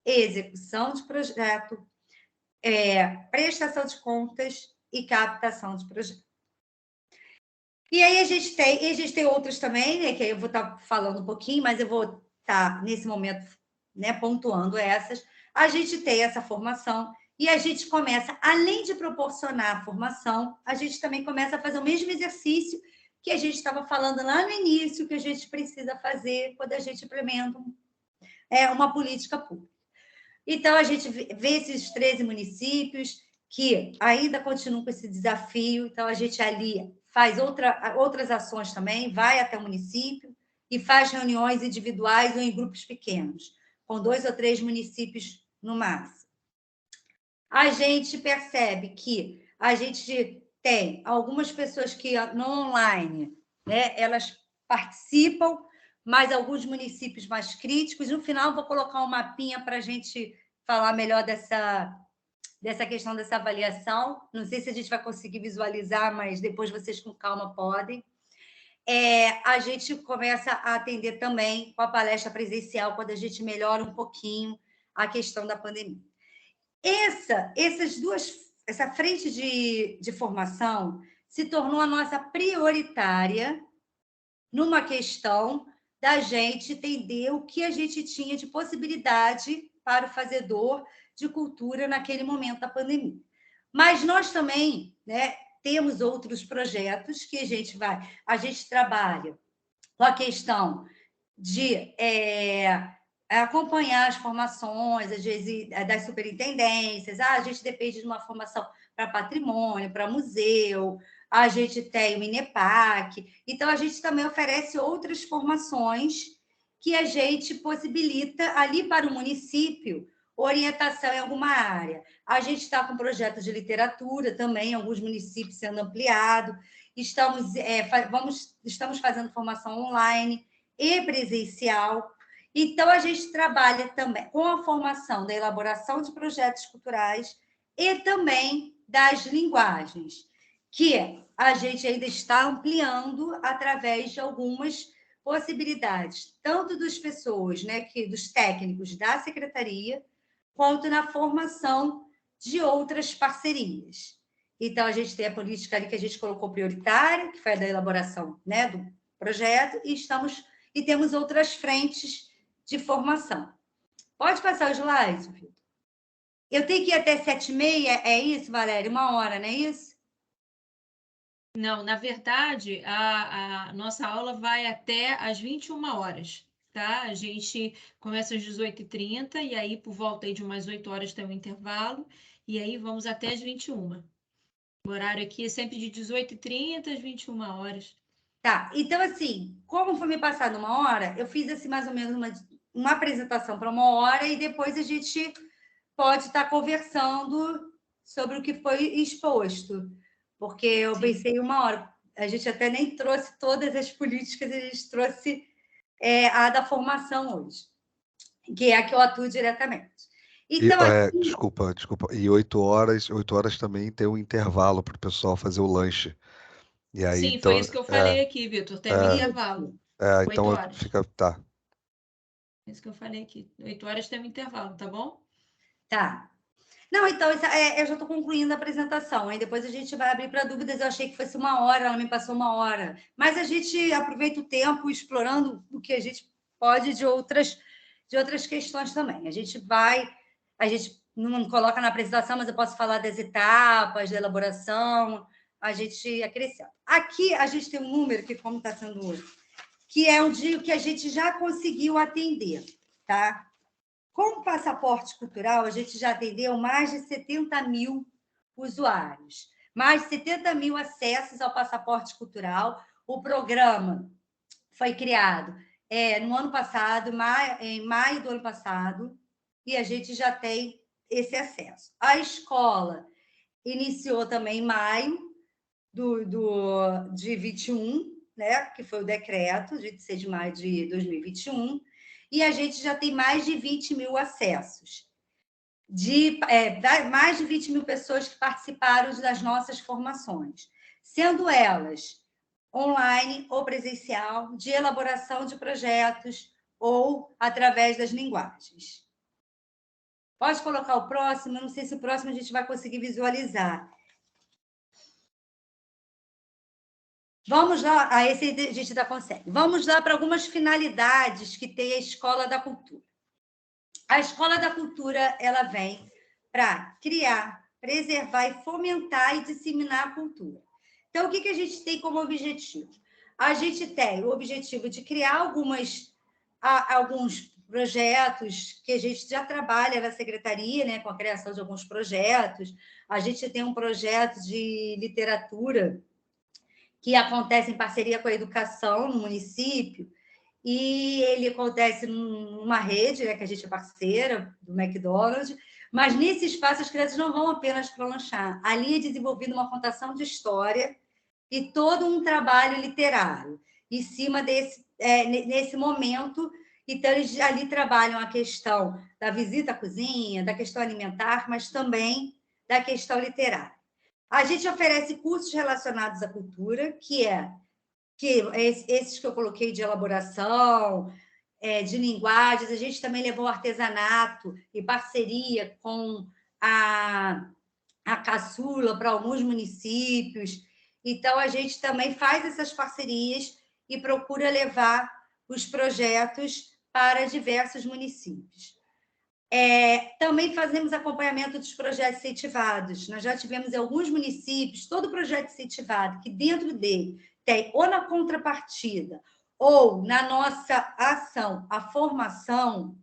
execução de projeto, prestação de contas e captação de projeto. E aí a gente tem outras também, né, que aí eu vou estar falando um pouquinho, mas eu vou estar, nesse momento, né, pontuando essas. A gente tem essa formação e a gente começa, além de proporcionar a formação, a gente também começa a fazer o mesmo exercício que a gente estava falando lá no início, que a gente precisa fazer quando a gente implementa uma política pública. Então, a gente vê esses 13 municípios que ainda continuam com esse desafio, então a gente ali faz outras ações também, vai até o município e faz reuniões individuais ou em grupos pequenos, com 2 ou 3 municípios no máximo. A gente percebe que a gente tem algumas pessoas que no online, né, elas participam, mas alguns municípios mais críticos. No final, vou colocar um mapinha para a gente falar melhor dessa questão dessa avaliação. Não sei se a gente vai conseguir visualizar, mas depois vocês com calma podem. A gente começa a atender também com a palestra presencial, quando a gente melhora um pouquinho a questão da pandemia. Essa frente de formação se tornou a nossa prioritária numa questão da gente entender o que a gente tinha de possibilidade para o fazedor de cultura naquele momento da pandemia. Mas nós também, né, temos outros projetos que a gente trabalha com a questão de acompanhar as formações, às vezes, das superintendências. A gente depende de uma formação para patrimônio, para museu, a gente tem o INEPAC. Então, a gente também oferece outras formações que a gente possibilita ali para o município orientação em alguma área. A gente está com projetos de literatura também, em alguns municípios sendo ampliado. Estamos fazendo formação online e presencial. Então, a gente trabalha também com a formação da elaboração de projetos culturais e também das linguagens, que a gente ainda está ampliando através de algumas possibilidades, tanto das pessoas, né, dos técnicos da secretaria, quanto na formação de outras parcerias. Então, a gente tem a política ali que a gente colocou prioritária, que foi a da elaboração, né, do projeto, e temos outras frentes de formação. Pode passar o slide, Vitor? Eu tenho que ir até 7h30, é isso, Valéria? 1 hora, não é isso? Não, na verdade, a nossa aula vai até às 21 horas, tá? A gente começa às 18h30 e aí, por volta aí de umas 8 horas, tem um intervalo, e aí vamos até às 21. O horário aqui é sempre de 18h30 às 21 horas. Tá, então, assim, como foi me passado 1 hora, eu fiz, assim, mais ou menos uma apresentação para 1 hora e depois a gente pode estar conversando sobre o que foi exposto, porque eu pensei 1 hora. A gente até nem trouxe todas as políticas, a gente trouxe a da formação hoje, que é a que eu atuo diretamente. Então, Desculpa. E 8 horas também tem um intervalo para o pessoal fazer o lanche. E aí, sim, então, foi isso que eu falei aqui, Vitor. Tem um intervalo. 8 então horas. Tá. É isso que eu falei aqui. 8 horas tem um intervalo, tá bom? Tá. Não, então, eu já estou concluindo a apresentação, aí depois a gente vai abrir para dúvidas. Eu achei que fosse 1 hora, ela me passou 1 hora. Mas a gente aproveita o tempo explorando o que a gente pode de outras questões também. A gente não coloca na apresentação, mas eu posso falar das etapas, da elaboração, a gente acrescenta. Aqui a gente tem um número, que como está sendo hoje, que é o dia que a gente já conseguiu atender, tá? Com o passaporte cultural, a gente já atendeu mais de 70 mil usuários, mais de 70 mil acessos ao passaporte cultural. O programa foi criado no ano passado, em maio do ano passado, e a gente já tem esse acesso. A escola iniciou também em maio de 21, né, que foi o decreto, de 26 de maio de 2021, e a gente já tem mais de 20 mil acessos. Mais de 20 mil pessoas que participaram das nossas formações, sendo elas online ou presencial, de elaboração de projetos ou através das linguagens. Pode colocar o próximo, eu não sei se o próximo a gente vai conseguir visualizar. Vamos lá, esse a gente ainda consegue. Vamos lá para algumas finalidades que tem a Escola da Cultura. A Escola da Cultura, ela vem para criar, preservar e fomentar e disseminar a cultura. Então, o que a gente tem como objetivo? A gente tem o objetivo de criar alguns projetos que a gente já trabalha na secretaria, né, com a criação de alguns projetos. A gente tem um projeto de literatura que acontece em parceria com a educação no município, e ele acontece numa rede, né, que a gente é parceira do McDonald's, mas nesse espaço as crianças não vão apenas para lanchar. Ali é desenvolvida uma contação de história e todo um trabalho literário em cima nesse momento. Então, eles ali trabalham a questão da visita à cozinha, da questão alimentar, mas também da questão literária. A gente oferece cursos relacionados à cultura, esses que eu coloquei de elaboração, de linguagens. A gente também levou artesanato em parceria com a Caçula para alguns municípios. Então, a gente também faz essas parcerias e procura levar os projetos para diversos municípios. Também fazemos acompanhamento dos projetos incentivados. Nós já tivemos em alguns municípios, todo projeto incentivado, que dentro dele tem, ou na contrapartida, ou na nossa ação, a formação,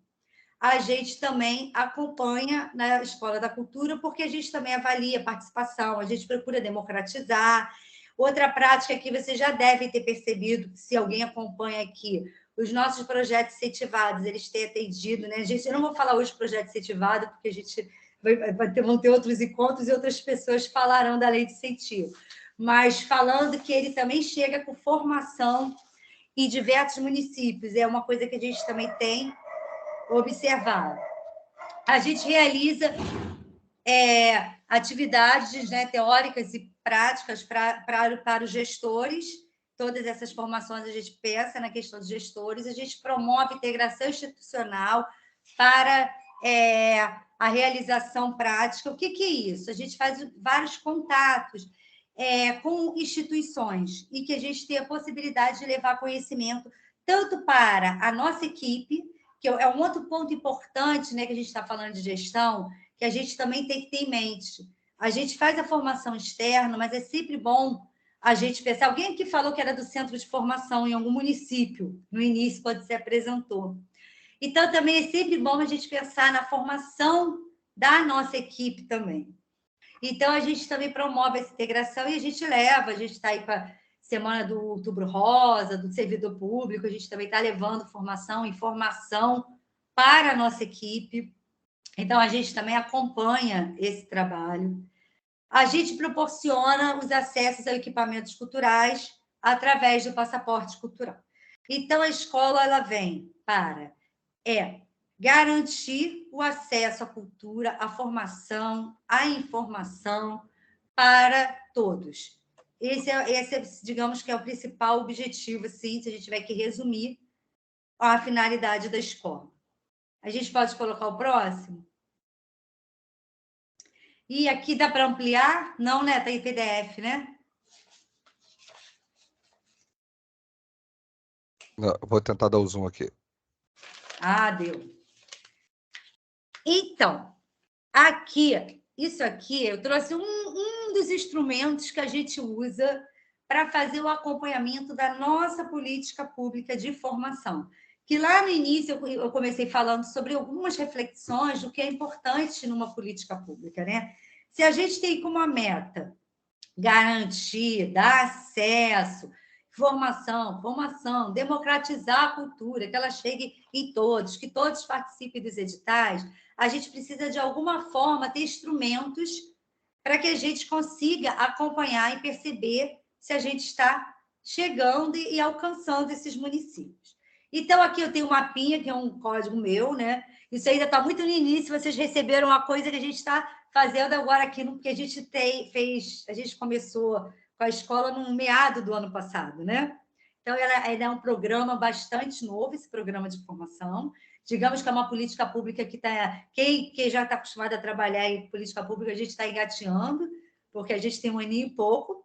a gente também acompanha na Escola da Cultura, porque a gente também avalia a participação, a gente procura democratizar. Outra prática que vocês já devem ter percebido, se alguém acompanha aqui, os nossos projetos incentivados, eles têm atendido, né? Eu não vou falar hoje projeto incentivado, porque a gente vão ter outros encontros e outras pessoas falarão da lei de incentivo, mas falando que ele também chega com formação em diversos municípios, é uma coisa que a gente também tem observado. A gente realiza atividades, né, teóricas e práticas para os gestores. Todas essas formações a gente pensa na questão dos gestores, a gente promove integração institucional para a realização prática. O que é isso? A gente faz vários contatos com instituições e que a gente tem a possibilidade de levar conhecimento tanto para a nossa equipe, que é um outro ponto importante, né, que a gente está falando de gestão, que a gente também tem que ter em mente. A gente faz a formação externa, mas é sempre bom a gente pensar. Alguém aqui falou que era do centro de formação em algum município, no início, quando se apresentou. Então, também é sempre bom a gente pensar na formação da nossa equipe também. Então, a gente também promove essa integração e a gente está aí para a Semana do Outubro Rosa, do Servidor Público, a gente também está levando formação, informação para a nossa equipe. Então, a gente também acompanha esse trabalho. A gente proporciona os acessos a equipamentos culturais através do passaporte cultural. Então, a escola ela vem para garantir o acesso à cultura, à formação, à informação para todos. Esse digamos que é o principal objetivo, assim, se a gente tiver que resumir a finalidade da escola. A gente pode colocar o próximo? E aqui dá para ampliar? Não, né? Está em PDF, né? Não, vou tentar dar o zoom aqui. Ah, deu. Então, isso aqui, eu trouxe um dos instrumentos que a gente usa para fazer o acompanhamento da nossa política pública de formação. Que lá no início eu comecei falando sobre algumas reflexões do que é importante numa política pública, né? Se a gente tem como meta garantir, dar acesso, formação, democratizar a cultura, que ela chegue em todos, que todos participem dos editais, a gente precisa, de alguma forma, ter instrumentos para que a gente consiga acompanhar e perceber se a gente está chegando e alcançando esses municípios. Então, aqui eu tenho um mapinha, que é um código meu, né? Isso ainda está muito no início, vocês receberam uma coisa que a gente está fazendo agora aqui, porque a gente começou com a escola no meado do ano passado, né? Então, ainda é um programa bastante novo, esse programa de formação. Digamos que é uma política pública que está... Quem já está acostumado a trabalhar em política pública, a gente está engateando, porque a gente tem um aninho e pouco.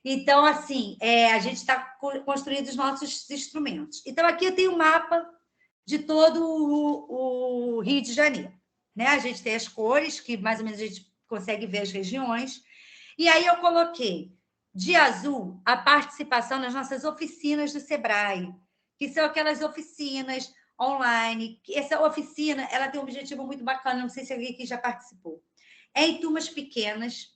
Então, assim, a gente está construindo os nossos instrumentos. Então, aqui eu tenho um mapa de todo o Rio de Janeiro, né? A gente tem as cores, que mais ou menos a gente consegue ver as regiões. E aí eu coloquei de azul a participação nas nossas oficinas do Sebrae, que são aquelas oficinas online. Essa oficina, ela tem um objetivo muito bacana, não sei se alguém aqui já participou. É em turmas pequenas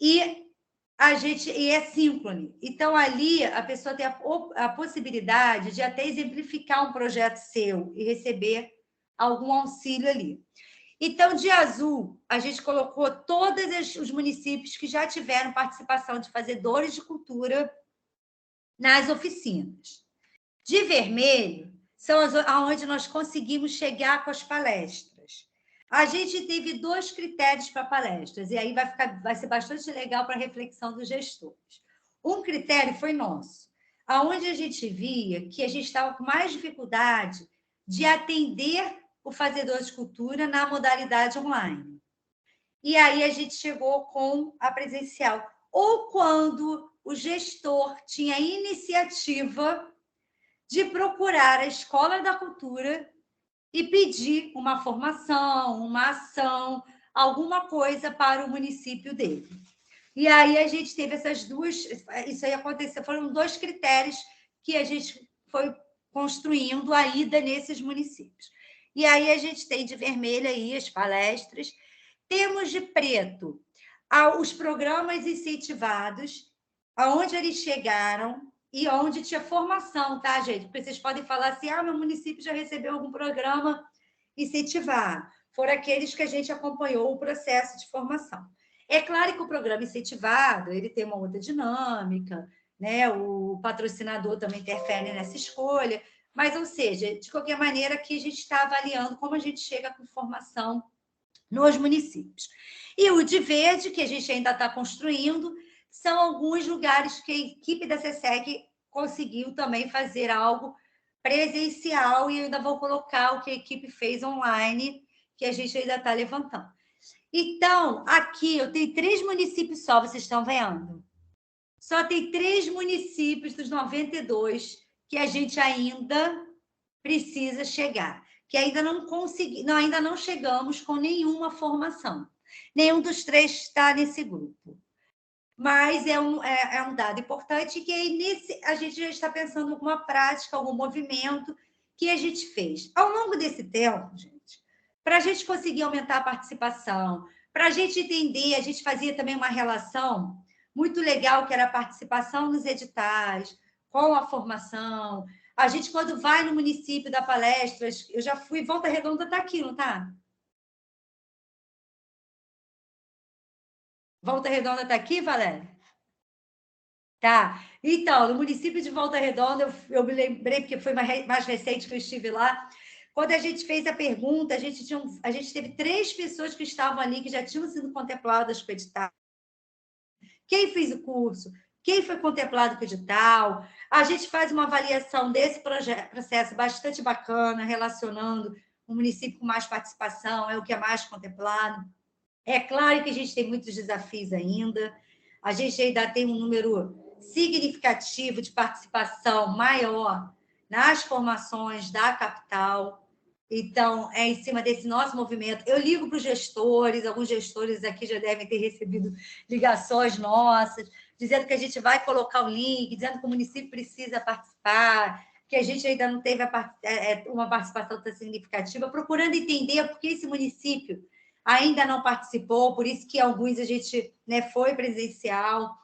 e é síncrone. Então, ali, a pessoa tem a possibilidade de até exemplificar um projeto seu e receber algum auxílio ali. Então, de azul, a gente colocou todos os municípios que já tiveram participação de fazedores de cultura nas oficinas. De vermelho, são onde nós conseguimos chegar com as palestras. A gente teve 2 critérios para palestras, e aí vai ser bastante legal para a reflexão dos gestores. Um critério foi nosso, aonde a gente via que a gente estava com mais dificuldade de atender o fazedor de cultura na modalidade online. E aí a gente chegou com a presencial. Ou quando o gestor tinha a iniciativa de procurar a Escola da Cultura e pedir uma formação, uma ação, alguma coisa para o município dele. E aí a gente teve essas duas... Isso aí aconteceu, foram 2 critérios que a gente foi construindo a ida nesses municípios. E aí a gente tem de vermelho aí as palestras. Temos de preto os programas incentivados, aonde eles chegaram e onde tinha formação, tá, gente? Porque vocês podem falar assim, meu município já recebeu algum programa incentivado. Foram aqueles que a gente acompanhou o processo de formação. É claro que o programa incentivado, ele tem uma outra dinâmica, né? O patrocinador também interfere nessa escolha, mas, ou seja, de qualquer maneira, aqui a gente está avaliando como a gente chega com formação nos municípios. E o de verde, que a gente ainda está construindo, são alguns lugares que a equipe da SESEC conseguiu também fazer algo presencial, e eu ainda vou colocar o que a equipe fez online, que a gente ainda está levantando. Então, aqui eu tenho 3 municípios só, vocês estão vendo? Só tem 3 municípios dos 92 que a gente ainda precisa chegar, que ainda não chegamos com nenhuma formação. Nenhum dos 3 está nesse grupo. Mas é um dado importante que aí a gente já está pensando em alguma prática, algum movimento que a gente fez. Ao longo desse tempo, gente, para a gente conseguir aumentar a participação, para a gente entender, a gente fazia também uma relação muito legal, que era a participação nos editais, com a formação. A gente, quando vai no município dar palestras, eu já fui, Volta Redonda está aqui, não está? Volta Redonda está aqui, Valéria? Tá. Então, no município de Volta Redonda, eu me lembrei, porque foi mais recente que eu estive lá, quando a gente fez a pergunta, a gente teve 3 pessoas que estavam ali, que já tinham sido contempladas com o edital. Quem fez o curso? Quem foi contemplado com o edital? A gente faz uma avaliação desse processo bastante bacana, relacionando o município com mais participação, é o que é mais contemplado. É claro que a gente tem muitos desafios ainda, a gente ainda tem um número significativo de participação maior nas formações da capital. Então, é em cima desse nosso movimento. Eu ligo para os gestores, alguns gestores aqui já devem ter recebido ligações nossas, dizendo que a gente vai colocar o link, dizendo que o município precisa participar, que a gente ainda não teve uma participação tão significativa, procurando entender por que esse município ainda não participou, por isso que alguns a gente, né, foi presencial.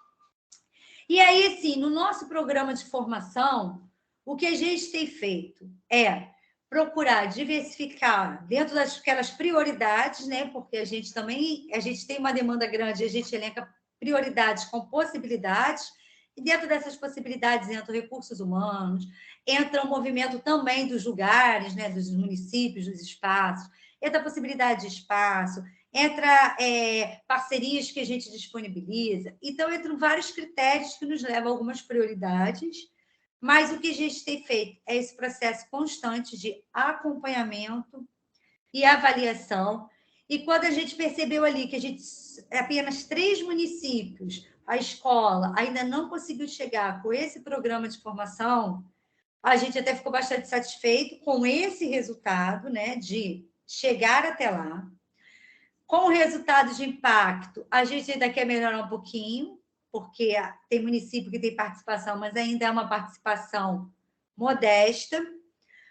E aí, assim, no nosso programa de formação, o que a gente tem feito é procurar diversificar dentro daquelas prioridades, né? Porque a gente tem uma demanda grande, a gente elenca prioridades com possibilidades, e dentro dessas possibilidades entram recursos humanos, entra o movimento também dos lugares, né? Dos municípios, dos espaços, entra a possibilidade de espaço, entra parcerias que a gente disponibiliza. Então, entram vários critérios que nos levam a algumas prioridades, mas o que a gente tem feito é esse processo constante de acompanhamento e avaliação. E quando a gente percebeu ali que apenas 3 municípios, a escola ainda não conseguiu chegar com esse programa de formação, a gente até ficou bastante satisfeito com esse resultado, né, de chegar até lá. Com o resultado de impacto, a gente ainda quer melhorar um pouquinho, porque tem município que tem participação, mas ainda é uma participação modesta.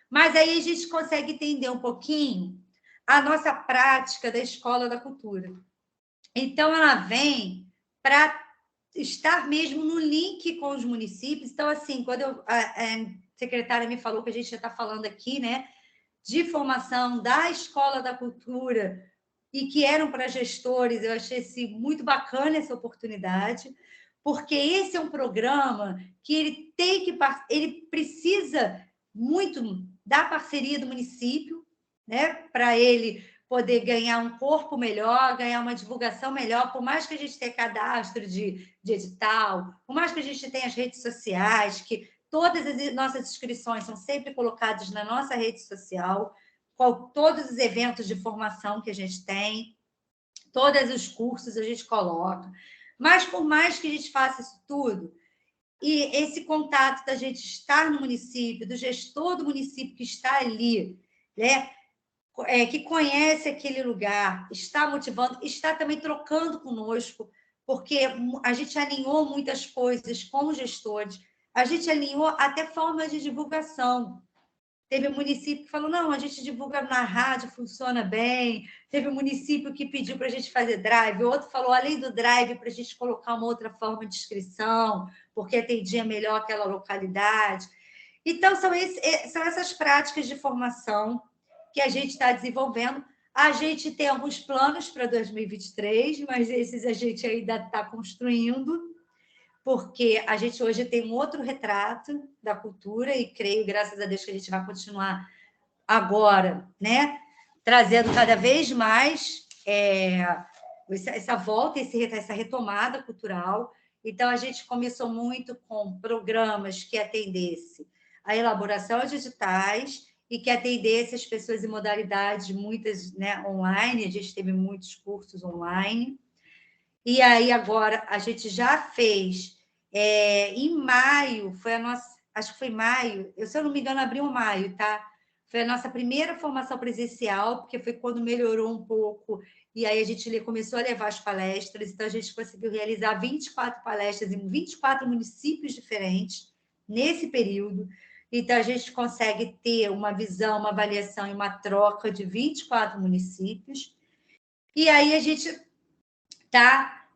Mas aí a gente consegue entender um pouquinho a nossa prática da Escola da Cultura. Então, ela vem para estar mesmo no link com os municípios. Então, assim, quando a secretária me falou que a gente já está falando aqui, né, de formação da Escola da Cultura, e que eram para gestores, eu achei muito bacana essa oportunidade, porque esse é um programa que ele precisa muito da parceria do município, né, para ele poder ganhar um corpo melhor, ganhar uma divulgação melhor, por mais que a gente tenha cadastro de edital, por mais que a gente tenha as redes sociais, que todas as nossas inscrições são sempre colocadas na nossa rede social, com todos os eventos de formação que a gente tem, todos os cursos a gente coloca. Mas, por mais que a gente faça isso tudo, e esse contato da gente estar no município, do gestor do município que está ali, né, que conhece aquele lugar, está motivando, está também trocando conosco, porque a gente alinhou muitas coisas como gestores, a gente alinhou até formas de divulgação. Teve um município que falou, não, a gente divulga na rádio, funciona bem. Teve um município que pediu para a gente fazer drive. O outro falou, além do drive, para a gente colocar uma outra forma de inscrição, porque atendia melhor aquela localidade. Então, são essas práticas de formação que a gente está desenvolvendo. A gente tem alguns planos para 2023, mas esses a gente ainda está construindo, porque a gente hoje tem um outro retrato da cultura e creio, graças a Deus, que a gente vai continuar agora, né, trazendo cada vez mais essa volta, essa retomada cultural. Então, a gente começou muito com programas que atendessem a elaboração de editais e que atendessem as pessoas em modalidades, muitas, né, online, a gente teve muitos cursos online. E aí, agora, a gente já fez, em maio, acho que foi maio, se eu não me engano, abril ou maio, tá? Foi a nossa primeira formação presencial, porque foi quando melhorou um pouco, e aí a gente começou a levar as palestras, então a gente conseguiu realizar 24 palestras em 24 municípios diferentes, nesse período. Então, a gente consegue ter uma visão, uma avaliação e uma troca de 24 municípios. E aí a gente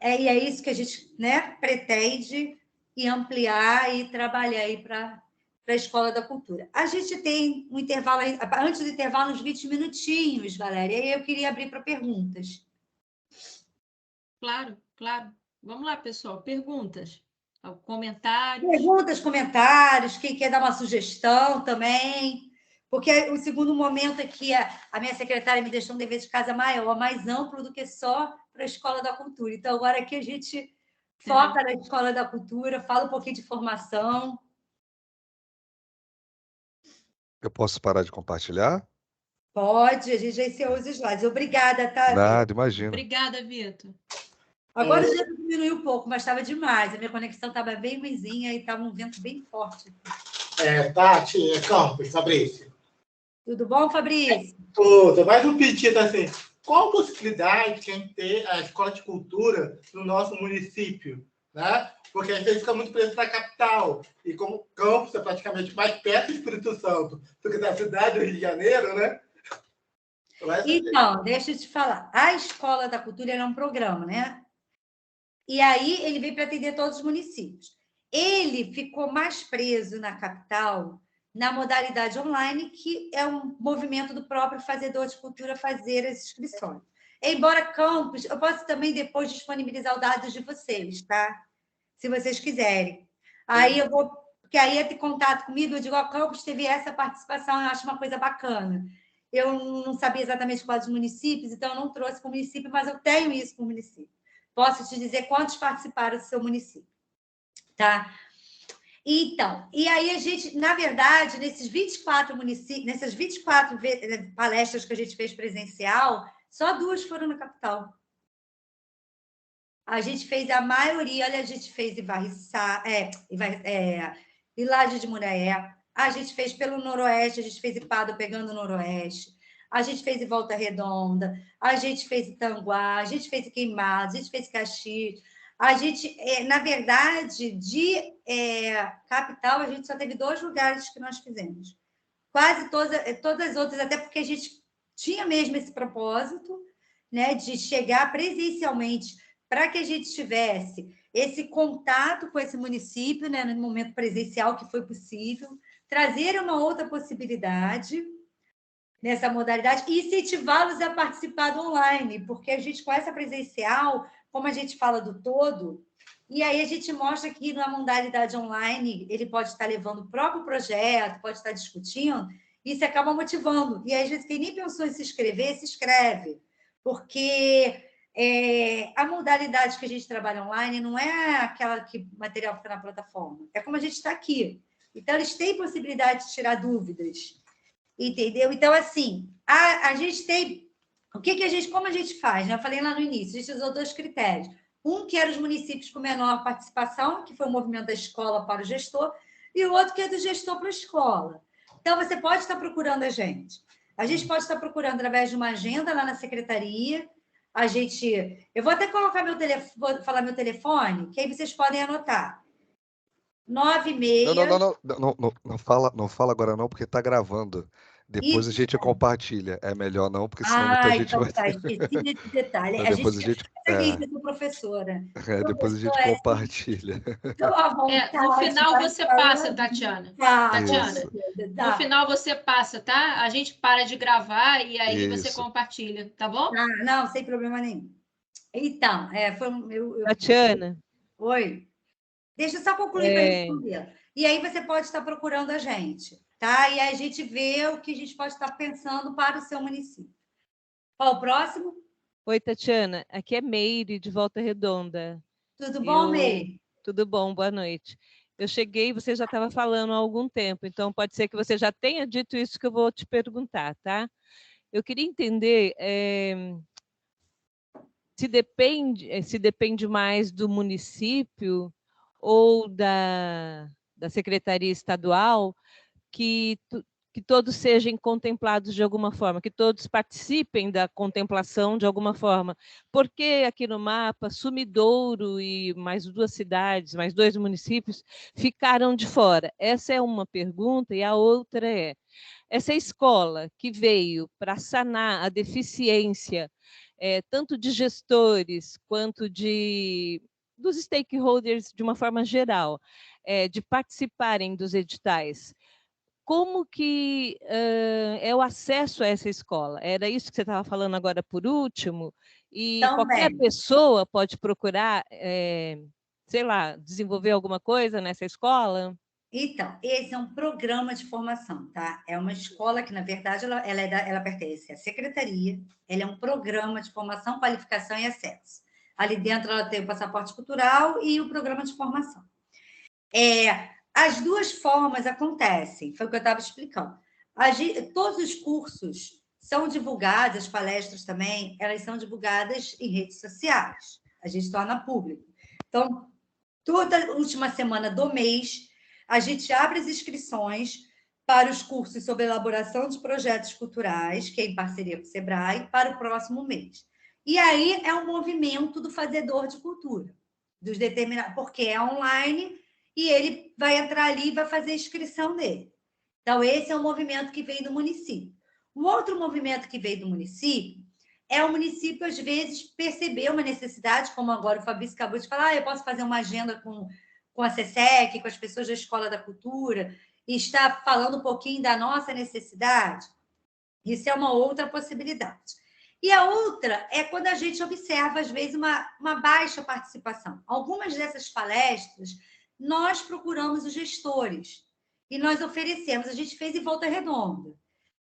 e é isso que a gente, né, pretende e ampliar e trabalhar aí para a Escola da Cultura. A gente tem um intervalo, antes do intervalo, uns 20 minutinhos, Valéria, e aí eu queria abrir para perguntas. Claro, claro. Vamos lá, pessoal, perguntas, comentários. Perguntas, comentários, quem quer dar uma sugestão também, porque o segundo momento aqui, a minha secretária me deixou um dever de casa maior, mais amplo do que só para a Escola da Cultura. Então, agora aqui a gente foca na Escola da Cultura, fala um pouquinho de formação. Eu posso parar de compartilhar? Pode, a gente já encerrou os slides. Obrigada, tá, Nada, Vitor? imagina. Obrigada, Vitor. Agora já diminuiu um pouco, mas estava demais. A minha conexão estava bem ruimzinha e estava um vento bem forte. Tati, Campos, Fabrício. Tudo bom, Fabrício? Tudo. Mais um pedido assim. Qual a possibilidade de a gente ter a escola de cultura no nosso município, né? Porque às vezes fica muito preso na capital. E como Campos é praticamente mais perto do Espírito Santo do que da cidade do Rio de Janeiro, né? Então, deixa eu te falar. A Escola da Cultura é um programa, né? E aí ele veio para atender todos os municípios. Ele ficou mais preso na capital, na modalidade online, que é um movimento do próprio fazedor de cultura fazer as inscrições. Embora Campos, eu posso também depois disponibilizar os dados de vocês, tá? Se vocês quiserem. Aí eu vou, porque aí é ter contato comigo, eu digo, ó, Campos teve essa participação, eu acho uma coisa bacana. Eu não sabia exatamente quais os municípios, então eu não trouxe para o município, mas eu tenho isso para o município. Posso te dizer quantos participaram do seu município, tá? Então, e aí a gente, na verdade, nesses 24 municípios, nessas 24 palestras que a gente fez presencial, só 2 foram na capital. A gente fez a maioria, olha, a gente fez em Vilaje de Muraé, a gente fez pelo Noroeste, a gente fez em Pado pegando o Noroeste, a gente fez em Volta Redonda, a gente fez em Tanguá, a gente fez em Queimados, a gente fez em Caxias. A gente, na verdade, de capital, a gente só teve 2 lugares que nós fizemos. Quase todas as outras, até porque a gente tinha mesmo esse propósito, né, de chegar presencialmente para que a gente tivesse esse contato com esse município, né, no momento presencial que foi possível, trazer uma outra possibilidade nessa modalidade e incentivá-los a participar do online, porque a gente, com essa presencial, como a gente fala do todo, e aí a gente mostra que na modalidade online ele pode estar levando o próprio projeto, pode estar discutindo, e isso acaba motivando. E às vezes quem nem pensou em se inscrever, se inscreve, porque a modalidade que a gente trabalha online não é aquela que o material fica na plataforma, é como a gente está aqui. Então, eles têm possibilidade de tirar dúvidas, entendeu? Então, assim, a gente tem... como a gente faz? Né? Eu falei lá no início, a gente usou 2 critérios. Um que era os municípios com menor participação, que foi o movimento da escola para o gestor, e o outro que é do gestor para a escola. Então, você pode estar procurando a gente. A gente pode estar procurando através de uma agenda lá na secretaria. Eu vou até colocar falar meu telefone, que aí vocês podem anotar. 96... Não fala agora não, porque está gravando. Depois a gente compartilha. É melhor não, porque senão muita gente então vai... tá, esqueci desse detalhe. Então, depois a gente... Eu sou professora. Depois a gente compartilha. No final você passa, Tatiana. Tatiana, no final você passa, tá? A gente para de gravar e aí você compartilha, tá bom? Não, sem problema nenhum. Então, Tatiana. Oi. Deixa eu só concluir para responder. E aí você pode estar procurando a gente, tá? E aí a gente vê o que a gente pode estar pensando para o seu município. Qual o próximo? Oi, Tatiana. Aqui é Meire, de Volta Redonda. Tudo bom, Meire? Tudo bom, boa noite. Eu cheguei, você já estava falando há algum tempo, então pode ser que você já tenha dito isso que eu vou te perguntar, tá? Eu queria entender se depende mais do município ou da Secretaria Estadual que todos sejam contemplados de alguma forma, que todos participem da contemplação de alguma forma. Porque aqui no mapa, Sumidouro e mais 2 cidades, mais 2 municípios, ficaram de fora? Essa é uma pergunta, e a outra é, essa escola que veio para sanar a deficiência, tanto de gestores quanto dos stakeholders de uma forma geral, de participarem dos editais, como que é o acesso a essa escola? Era isso que você estava falando agora por último? E qualquer pessoa pode procurar, sei lá, desenvolver alguma coisa nessa escola? Então, esse é um programa de formação, tá? É uma escola que, na verdade, ela pertence à secretaria, ela é um programa de formação, qualificação e acesso. Ali dentro ela tem o passaporte cultural e o programa de formação. As 2 formas acontecem, foi o que eu estava explicando. Todos os cursos são divulgados, as palestras também, elas são divulgadas em redes sociais. A gente torna público. Então, toda última semana do mês, a gente abre as inscrições para os cursos sobre elaboração de projetos culturais, que é em parceria com o SEBRAE, para o próximo mês. E aí é um movimento do fazedor de cultura, porque é online e ele vai entrar ali e vai fazer a inscrição dele. Então, esse é um movimento que vem do município. O outro movimento que veio do município é o município, às vezes, perceber uma necessidade, como agora o Fabrício acabou de falar, eu posso fazer uma agenda com a SESEC, com as pessoas da Escola da Cultura, e estar falando um pouquinho da nossa necessidade. Isso é uma outra possibilidade. E a outra é quando a gente observa, às vezes, uma baixa participação. Algumas dessas palestras, nós procuramos os gestores e nós oferecemos, a gente fez em Volta Redonda.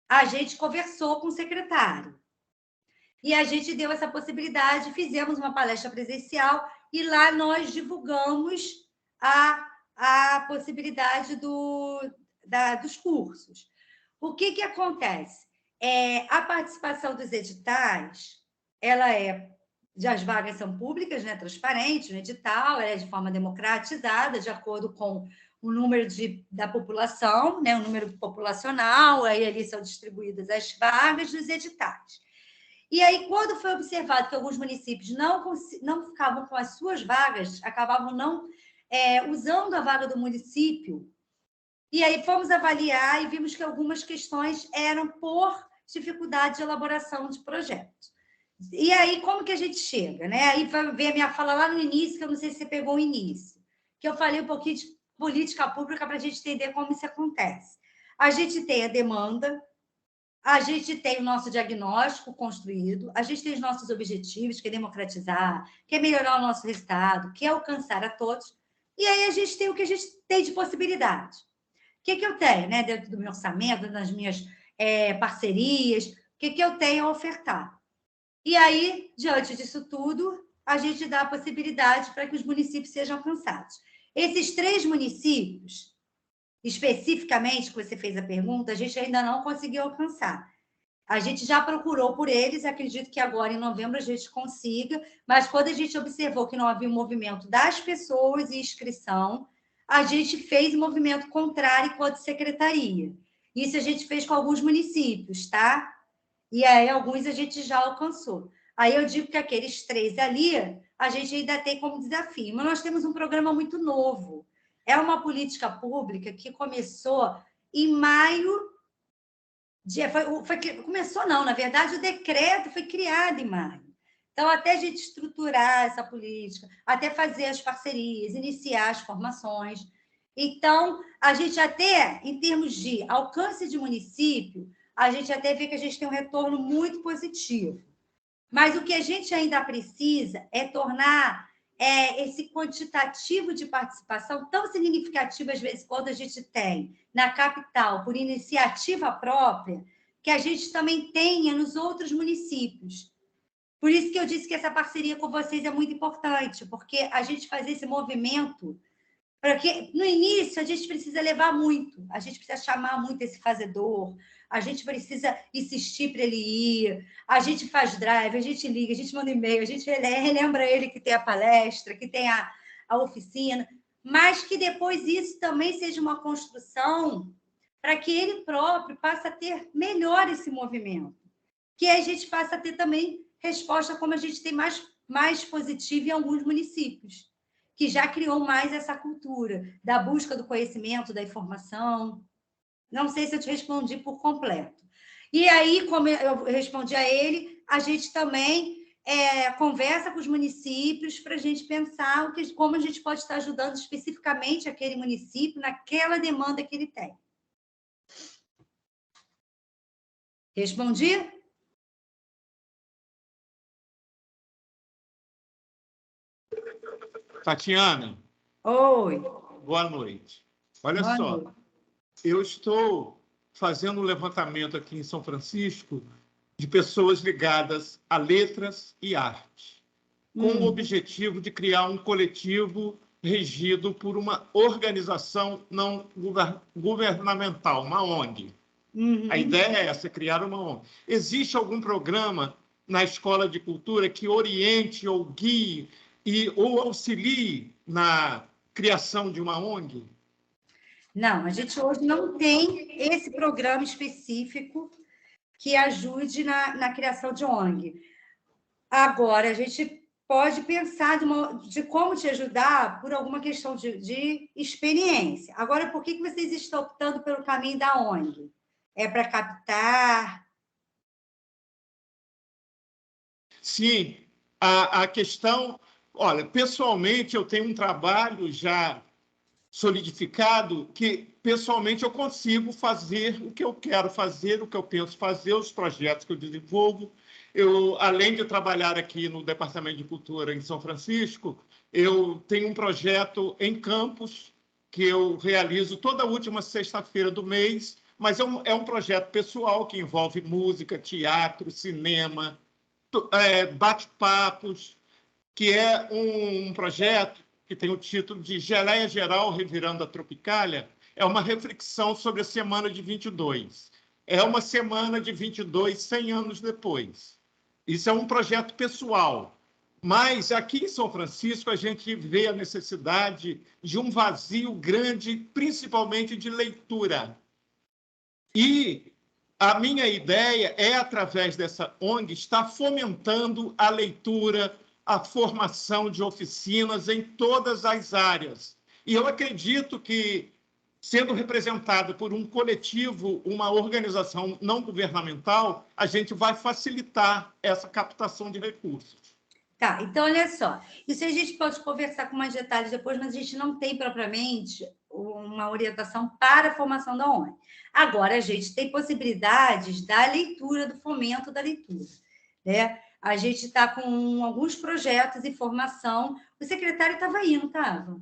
A gente conversou com o secretário e a gente deu essa possibilidade, fizemos uma palestra presencial e lá nós divulgamos a possibilidade dos cursos. O que acontece? A participação dos editais, as vagas são públicas, né, transparentes no edital, ela é de forma democratizada, de acordo com o número da população, né, o número populacional, aí ali são distribuídas as vagas dos editais. E aí, quando foi observado que alguns municípios não ficavam com as suas vagas, acabavam não usando a vaga do município, e aí fomos avaliar e vimos que algumas questões eram por dificuldade de elaboração de projetos. E aí, como que a gente chega? Né? Aí vai ver a minha fala lá no início, que eu não sei se você pegou o início, que eu falei um pouquinho de política pública para a gente entender como isso acontece. A gente tem a demanda, a gente tem o nosso diagnóstico construído, a gente tem os nossos objetivos, que é democratizar, que é melhorar o nosso resultado, que é alcançar a todos, e aí a gente tem o que a gente tem de possibilidade. O que eu tenho, né, dentro do meu orçamento, das minhas parcerias, o que eu tenho a ofertar? E aí, diante disso tudo, a gente dá a possibilidade para que os municípios sejam alcançados. Esses 3 municípios, especificamente, que você fez a pergunta, a gente ainda não conseguiu alcançar. A gente já procurou por eles, acredito que agora, em novembro, a gente consiga, mas quando a gente observou que não havia um movimento das pessoas e inscrição, a gente fez um movimento contrário enquanto secretaria. Isso a gente fez com alguns municípios, tá? E aí, alguns a gente já alcançou. Aí eu digo que aqueles 3 ali, a gente ainda tem como desafio. Mas nós temos um programa muito novo. É uma política pública que começou em maio. Começou, não, na verdade, o decreto foi criado em maio. Então, até a gente estruturar essa política, até fazer as parcerias, iniciar as formações. Então, a gente até, em termos de alcance de município, a gente até vê que a gente tem um retorno muito positivo. Mas o que a gente ainda precisa é tornar esse quantitativo de participação tão significativo, às vezes, quando a gente tem na capital, por iniciativa própria, que a gente também tenha nos outros municípios. Por isso que eu disse que essa parceria com vocês é muito importante, porque a gente fazer esse movimento, porque no início a gente precisa levar muito, a gente precisa chamar muito esse fazedor, a gente precisa insistir para ele ir, a gente faz drive, a gente liga, a gente manda e-mail, a gente relembra ele que tem a palestra, que tem a oficina, mas que depois isso também seja uma construção para que ele próprio passe a ter melhor esse movimento, que a gente passe a ter também resposta como a gente tem mais positiva em alguns municípios, que já criou mais essa cultura da busca do conhecimento, da informação. Não sei se eu te respondi por completo. E aí, como eu respondi a ele, a gente também conversa com os municípios para a gente pensar como a gente pode estar ajudando especificamente aquele município naquela demanda que ele tem. Respondi? Tatiana. Oi. Boa noite. Olha Boa só, noite. Eu estou fazendo um levantamento aqui em São Francisco de pessoas ligadas a letras e arte, com o objetivo de criar um coletivo regido por uma organização não governamental, uma ONG. A ideia é essa, criar uma ONG. Existe algum programa na Escola de Cultura que oriente ou guie ou auxilie na criação de uma ONG? Não, a gente hoje não tem esse programa específico que ajude na criação de ONG. Agora, a gente pode pensar de como te ajudar por alguma questão de experiência. Agora, por que vocês estão optando pelo caminho da ONG? É para captar? Sim, a questão... Olha, pessoalmente, eu tenho um trabalho já solidificado que, pessoalmente, eu consigo fazer o que eu quero fazer, o que eu penso fazer, os projetos que eu desenvolvo. Eu, além de trabalhar aqui no Departamento de Cultura em São Francisco, eu tenho um projeto em Campos que eu realizo toda última sexta-feira do mês, mas é um projeto pessoal que envolve música, teatro, cinema, bate-papos, que é um projeto que tem o título de Geleia Geral Revirando a Tropicália. É uma reflexão sobre a semana de 22. É uma semana de 22, 100 anos depois. Isso é um projeto pessoal. Mas aqui em São Francisco a gente vê a necessidade de um vazio grande, principalmente de leitura. E a minha ideia é, através dessa ONG, estar fomentando a leitura, a formação de oficinas em todas as áreas. E eu acredito que, sendo representado por um coletivo, uma organização não governamental, a gente vai facilitar essa captação de recursos. Tá, então olha só. Isso a gente pode conversar com mais detalhes depois, mas a gente não tem propriamente uma orientação para a formação da ONG. Agora, a gente tem possibilidades da leitura, do fomento da leitura, né? A gente está com alguns projetos em formação. O secretário estava aí, não estava?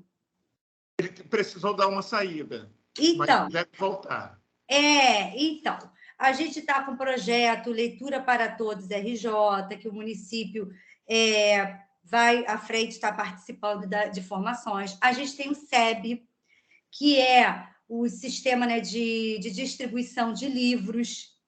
Ele precisou dar uma saída, então, mas deve voltar. Então, a gente está com o projeto Leitura para Todos RJ, que o município vai à frente, está participando de formações. A gente tem o SEB, que é o sistema, né, de distribuição de livros,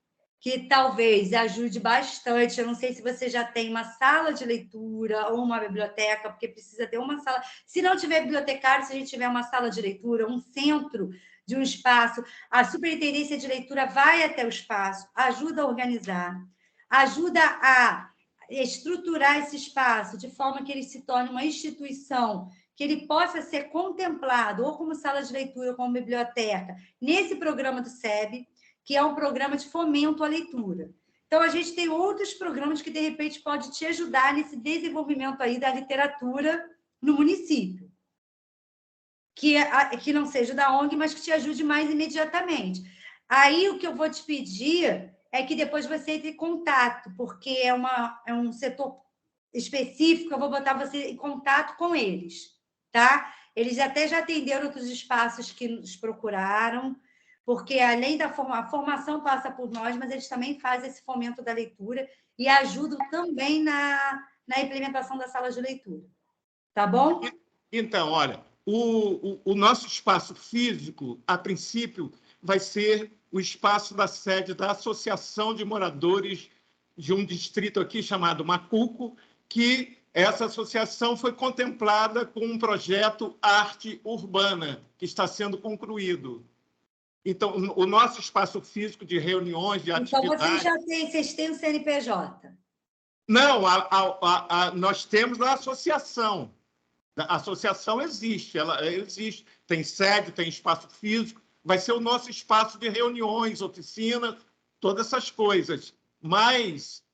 que talvez ajude bastante. Eu não sei se você já tem uma sala de leitura ou uma biblioteca, porque precisa ter uma sala. Se não tiver bibliotecário, se a gente tiver uma sala de leitura, um centro de um espaço, a superintendência de leitura vai até o espaço, ajuda a organizar, ajuda a estruturar esse espaço de forma que ele se torne uma instituição, que ele possa ser contemplado ou como sala de leitura, ou como biblioteca, nesse programa do SEB, que é um programa de fomento à leitura. Então, a gente tem outros programas que, de repente, pode te ajudar nesse desenvolvimento aí da literatura no município. Que não seja da ONG, mas que te ajude mais imediatamente. Aí, o que eu vou te pedir é que depois você entre em contato, porque é um setor específico, eu vou botar você em contato com eles, tá? Eles até já atenderam outros espaços que nos procuraram, porque, além da formação passa por nós, mas eles também fazem esse fomento da leitura e ajudam também na implementação da sala de leitura. Tá bom? Então, olha, o nosso espaço físico, a princípio, vai ser o espaço da sede da Associação de Moradores de um distrito aqui chamado Macuco, que essa associação foi contemplada com um projeto Arte Urbana, que está sendo concluído. Então, o nosso espaço físico de reuniões, de atividades... Então, vocês têm o CNPJ? Não, nós temos a associação. A associação existe, ela existe. Tem sede, tem espaço físico, vai ser o nosso espaço de reuniões, oficinas, todas essas coisas. Mas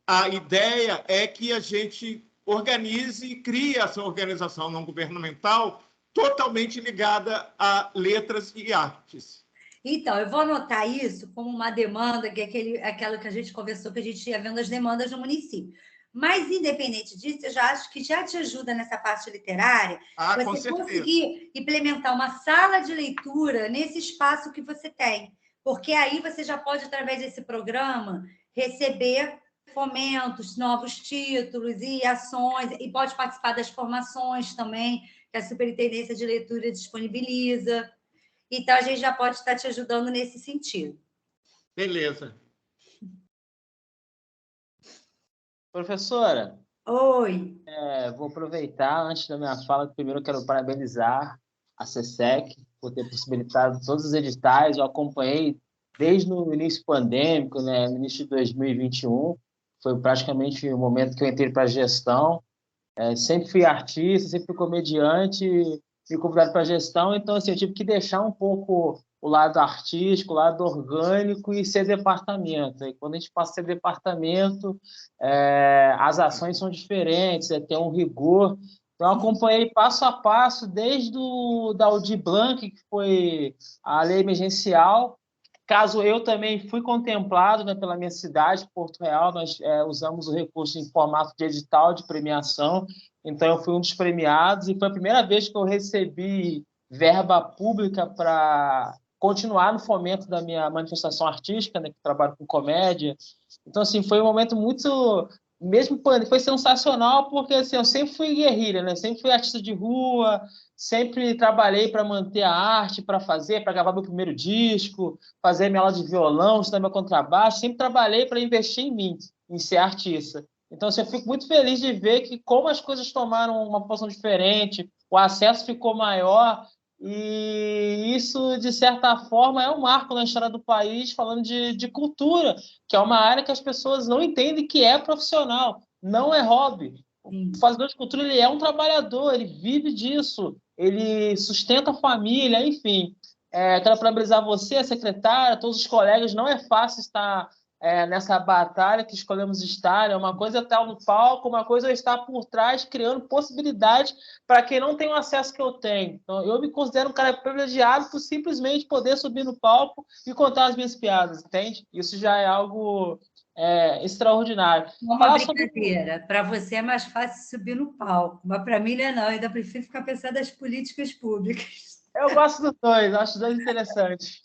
a ideia é que a gente organize e crie essa organização não governamental totalmente ligada a letras e artes. Então, eu vou anotar isso como uma demanda, que é aquela que a gente conversou, que a gente ia vendo as demandas do município. Mas, independente disso, eu já acho que já te ajuda nessa parte literária você conseguir implementar uma sala de leitura nesse espaço que você tem. Porque aí você já pode, através desse programa, receber fomentos, novos títulos e ações, e pode participar das formações também, que a Superintendência de Leitura disponibiliza. Então, a gente já pode estar te ajudando nesse sentido. Beleza. Professora. Oi. Vou aproveitar, antes da minha fala, que primeiro eu quero parabenizar a SESC, por ter possibilitado todos os editais. Eu acompanhei desde o início pandêmico, né, no início de 2021, foi praticamente o momento que eu entrei para a gestão. Sempre fui artista, sempre fui comediante, fui convidado para a gestão, então assim, eu tive que deixar um pouco o lado artístico, o lado orgânico e ser departamento. E quando a gente passa a ser departamento, as ações são diferentes, tem um rigor. Então, eu acompanhei passo a passo, desde da Aldir Blanc, que foi a lei emergencial. Caso eu também fui contemplado, né, pela minha cidade, Porto Real, nós usamos o recurso em formato de edital de premiação, então eu fui um dos premiados e foi a primeira vez que eu recebi verba pública para continuar no fomento da minha manifestação artística, né, que trabalho com comédia. Então, assim, foi um momento muito... Mesmo foi sensacional, porque assim, eu sempre fui guerrilha, né? Sempre fui artista de rua, sempre trabalhei para manter a arte, para gravar meu primeiro disco, fazer minha aula de violão, estudar meu contrabaixo, sempre trabalhei para investir em mim, em ser artista. Então, assim, eu fico muito feliz de ver que como as coisas tomaram uma posição diferente, o acesso ficou maior, e isso, de certa forma, é um marco na história do país, falando de cultura, que é uma área que as pessoas não entendem que é profissional, não é hobby. O fazedor de cultura, ele é um trabalhador, ele vive disso, ele sustenta a família, enfim. Quero parabenizar você, a secretária, todos os colegas. Não é fácil estar nessa batalha que escolhemos estar. Uma coisa é estar no palco, uma coisa é estar por trás, criando possibilidades para quem não tem o acesso que eu tenho. Então, eu me considero um cara privilegiado por simplesmente poder subir no palco e contar as minhas piadas, entende? Isso já é algo extraordinário. Uma brincadeira. Para você é mais fácil subir no palco, mas para mim não é não. Eu ainda prefiro ficar pensando nas políticas públicas. Eu gosto dos dois, acho os dois interessantes.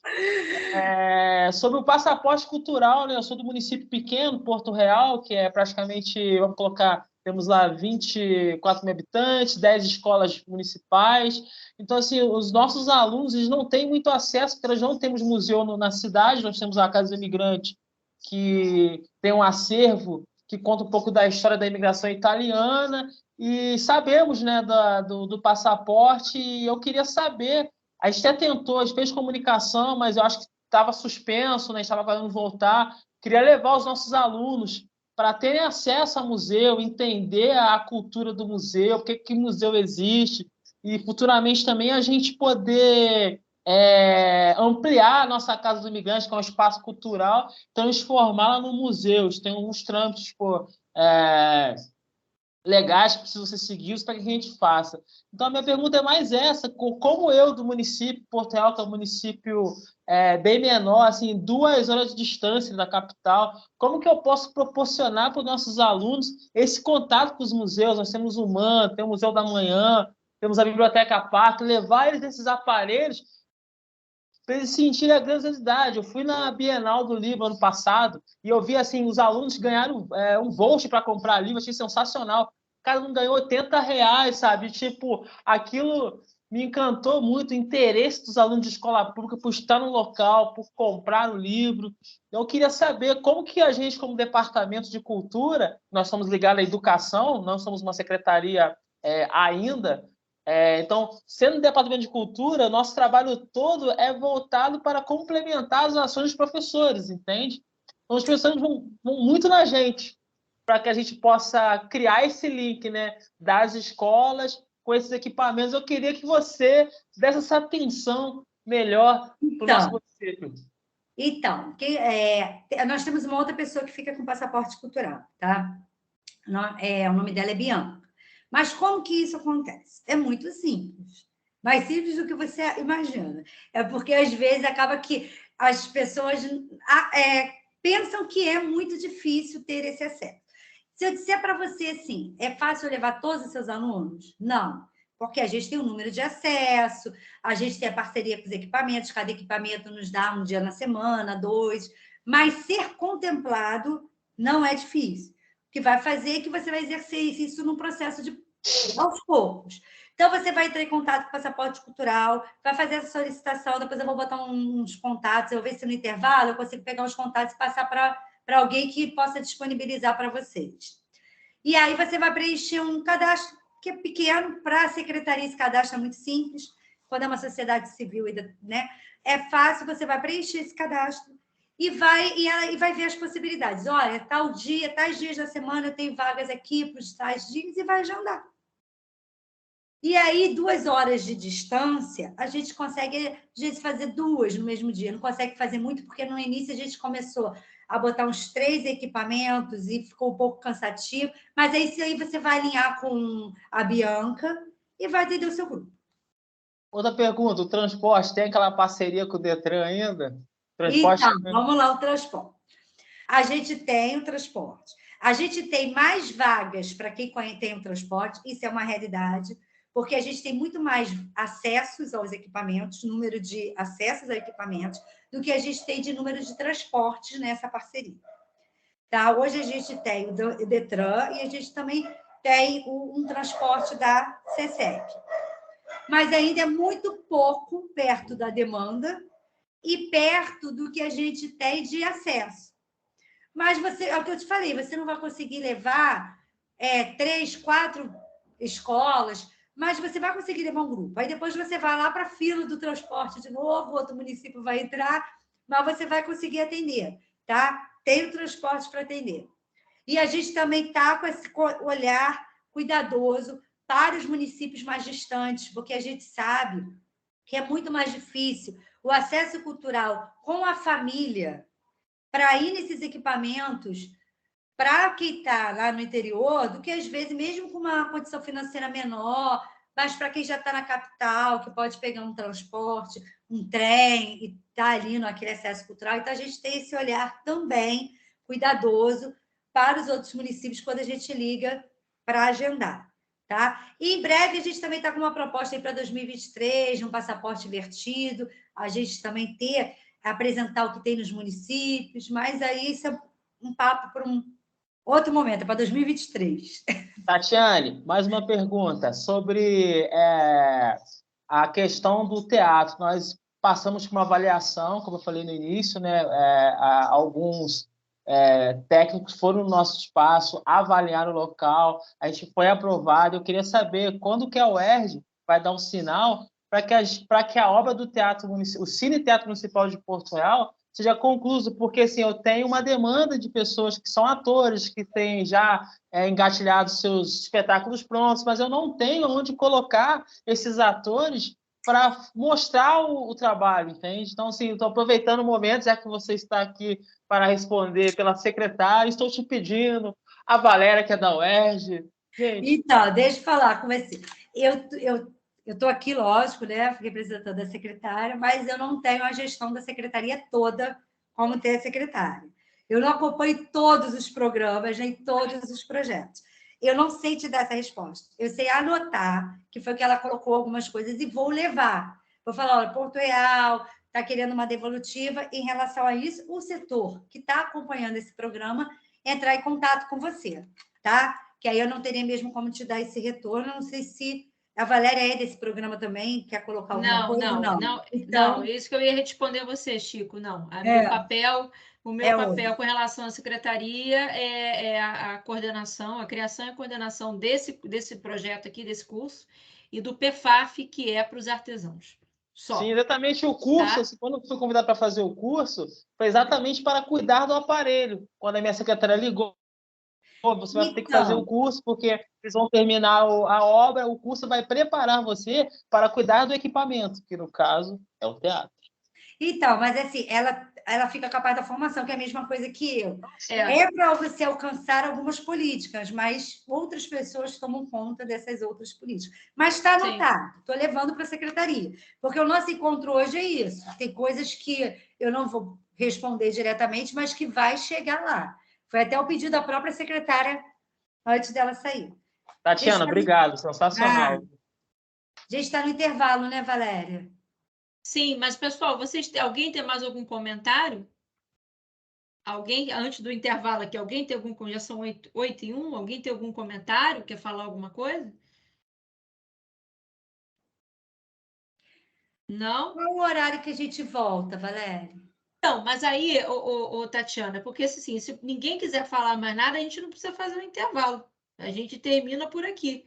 Sobre o passaporte cultural, né? Eu sou do município pequeno, Porto Real, que é praticamente, vamos colocar, temos lá 24 mil habitantes, 10 escolas municipais. Então, assim, os nossos alunos, eles não têm muito acesso, porque nós não temos museu na cidade, nós temos a Casa do Imigrante, que tem um acervo que conta um pouco da história da imigração italiana, e sabemos, né, do passaporte, e eu queria saber, a gente até tentou, a gente fez comunicação, mas eu acho que estava suspenso, né, a gente estava querendo voltar, queria levar os nossos alunos para terem acesso ao museu, entender a cultura do museu, por que museu existe, e futuramente também a gente poder ampliar a nossa Casa do Imigrante, que é um espaço cultural, transformá-la num museu. Tem uns trâmites legais que precisam ser seguidos para que a gente faça. Então, a minha pergunta é mais essa: como eu, do município Porto Real, que é um município bem menor, assim, 2 horas de distância da capital, como que eu posso proporcionar para os nossos alunos esse contato com os museus? Nós temos o MAN, tem o Museu da Manhã, temos a Biblioteca Parque, levar eles nesses aparelhos para eles sentirem a grandiosidade. Eu fui na Bienal do Livro ano passado e eu vi assim, os alunos ganharam um voucher para comprar livro, achei sensacional. O cara não ganhou R$80, sabe? Tipo, aquilo me encantou muito, o interesse dos alunos de escola pública por estar no local, por comprar o livro. Eu queria saber como que a gente, como departamento de cultura, nós somos ligados à educação, não somos uma secretaria ainda. Então, sendo departamento de cultura, nosso trabalho todo é voltado para complementar as ações dos professores, entende? Então, os professores vão muito na gente, para que a gente possa criar esse link, né, das escolas com esses equipamentos. Eu queria que você desse essa atenção melhor para o nosso município. Então, nós temos uma outra pessoa que fica com passaporte cultural, tá? O nome dela é Bianca. Mas como que isso acontece? É muito simples. Mais simples do que você imagina. É porque, às vezes, acaba que as pessoas pensam que é muito difícil ter esse acesso. Se eu disser para você assim, é fácil levar todos os seus alunos? Não. Porque a gente tem um número de acesso, a gente tem a parceria com os equipamentos, cada equipamento nos dá um dia na semana, 2, mas ser contemplado não é difícil. O que vai fazer é que você vai exercer isso num processo aos poucos. Então, você vai entrar em contato com o passaporte cultural, vai fazer essa solicitação, depois eu vou botar uns contatos, eu ver se no intervalo eu consigo pegar os contatos e passar para alguém que possa disponibilizar para vocês. E aí você vai preencher um cadastro que é pequeno para a secretaria, esse cadastro é muito simples, quando é uma sociedade civil, né? É fácil, você vai preencher esse cadastro e vai ver as possibilidades. Olha, tal dia, tais dias da semana tem vagas aqui para os tais dias e vai agendar. E aí, 2 horas de distância, a gente consegue, às vezes, fazer 2 no mesmo dia. Não consegue fazer muito, porque no início a gente começou a botar uns 3 equipamentos e ficou um pouco cansativo. Mas aí, isso aí você vai alinhar com a Bianca e vai atender o seu grupo. Outra pergunta, o transporte tem aquela parceria com o Detran ainda? Transporte... Então, vamos lá, o transporte. A gente tem o transporte. A gente tem mais vagas para quem tem o transporte, isso é uma realidade, porque a gente tem muito mais acessos aos equipamentos, número de acessos a equipamentos, do que a gente tem de número de transportes nessa parceria. Tá? Hoje a gente tem o Detran e a gente também tem um transporte da CSEC. Mas ainda é muito pouco perto da demanda e perto do que a gente tem de acesso. Mas é o que eu te falei, você não vai conseguir levar 3, 4 escolas, mas você vai conseguir levar um grupo. Aí depois você vai lá para a fila do transporte de novo, outro município vai entrar, mas você vai conseguir atender, tá? Tem o transporte para atender. E a gente também está com esse olhar cuidadoso para os municípios mais distantes, porque a gente sabe que é muito mais difícil o acesso cultural com a família para ir nesses equipamentos para quem está lá no interior, do que, às vezes, mesmo com uma condição financeira menor, mas para quem já está na capital, que pode pegar um transporte, um trem, e está ali naquele acesso cultural. Então, a gente tem esse olhar também cuidadoso para os outros municípios quando a gente liga para agendar. Tá? E, em breve, a gente também está com uma proposta aí para 2023, um passaporte invertido, a gente também apresentar o que tem nos municípios, mas aí isso é um papo para um outro momento, é para 2023. Tatiane, mais uma pergunta sobre a questão do teatro. Nós passamos por uma avaliação, como eu falei no início, né? Alguns técnicos foram no nosso espaço, avaliaram o local, a gente foi aprovado. Eu queria saber quando que a UERJ vai dar um sinal para que a obra do teatro, o Cine Teatro Municipal de Porto Real, seja concluído, porque assim, eu tenho uma demanda de pessoas que são atores, que têm já engatilhado seus espetáculos prontos, mas eu não tenho onde colocar esses atores para mostrar o trabalho, entende? Então, assim, estou aproveitando o momento, já que você está aqui para responder pela secretária, estou te pedindo, a Valéria, que é da UERJ. Gente. Então, deixa eu falar, comecei. Eu estou aqui, lógico, né, representando a secretária, mas eu não tenho a gestão da secretaria toda como tem a secretária. Eu não acompanho todos os programas, nem todos os projetos. Eu não sei te dar essa resposta. Eu sei anotar, que foi que ela colocou algumas coisas, e vou levar. Vou falar, olha, Porto Real está querendo uma devolutiva. Em relação a isso, o setor que está acompanhando esse programa entrar em contato com você, tá? Que aí eu não teria mesmo como te dar esse retorno. Não sei se a Valéria é desse programa também, quer colocar alguma coisa? Não. Então, isso que eu ia responder a você, Chico, não. O meu papel com relação à secretaria é a coordenação, a criação e a coordenação desse projeto aqui, desse curso, e do PFAF, que é para os artesãos. Só. Sim, exatamente o curso, tá? Quando eu fui convidado para fazer o curso, foi exatamente para cuidar do aparelho. Quando a minha secretária ligou, você vai ter que fazer o curso, porque eles vão terminar a obra, o curso vai preparar você para cuidar do equipamento, que no caso é o teatro. Então, mas assim, ela fica capaz da formação, que é a mesma coisa que eu. É para você alcançar algumas políticas, mas outras pessoas tomam conta dessas outras políticas. Mas está anotado, estou levando para a secretaria. Porque o nosso encontro hoje é isso. Tem coisas que eu não vou responder diretamente, mas que vai chegar lá. Foi até o pedido da própria secretária antes dela sair. Tatiana, obrigado, sensacional. A gente está no intervalo, né, Valéria? Sim, mas, pessoal, alguém tem mais algum comentário? Alguém, antes do intervalo aqui, alguém tem algum... Já são 8h01, alguém tem algum comentário? Quer falar alguma coisa? Não? Qual o horário que a gente volta, Valéria? Não, mas aí, Tatiana, porque assim, se ninguém quiser falar mais nada, a gente não precisa fazer um intervalo. A gente termina por aqui.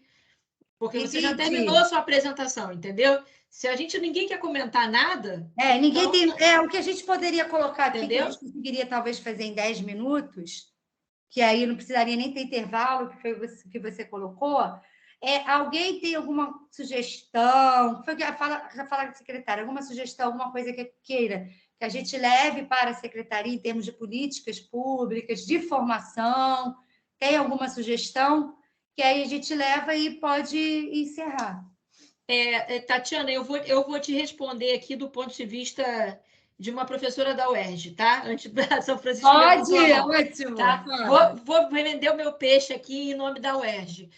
Porque você já terminou a sua apresentação, entendeu? Se ninguém quer comentar nada... ninguém então, tem... o que a gente poderia colocar aqui, entendeu? que a gente conseguiria talvez fazer em 10 minutos, que aí não precisaria nem ter intervalo, que foi que você colocou, alguém tem alguma sugestão, já fala com a secretária, alguma sugestão, alguma coisa que queira que a gente leve para a secretaria em termos de políticas públicas, de formação, tem alguma sugestão? Que aí a gente leva e pode encerrar. Tatiana, eu vou te responder aqui do ponto de vista de uma professora da UERJ, tá? Antes da São Francisco. Pode, ótimo. Tá? Vou vender o meu peixe aqui em nome da UERJ.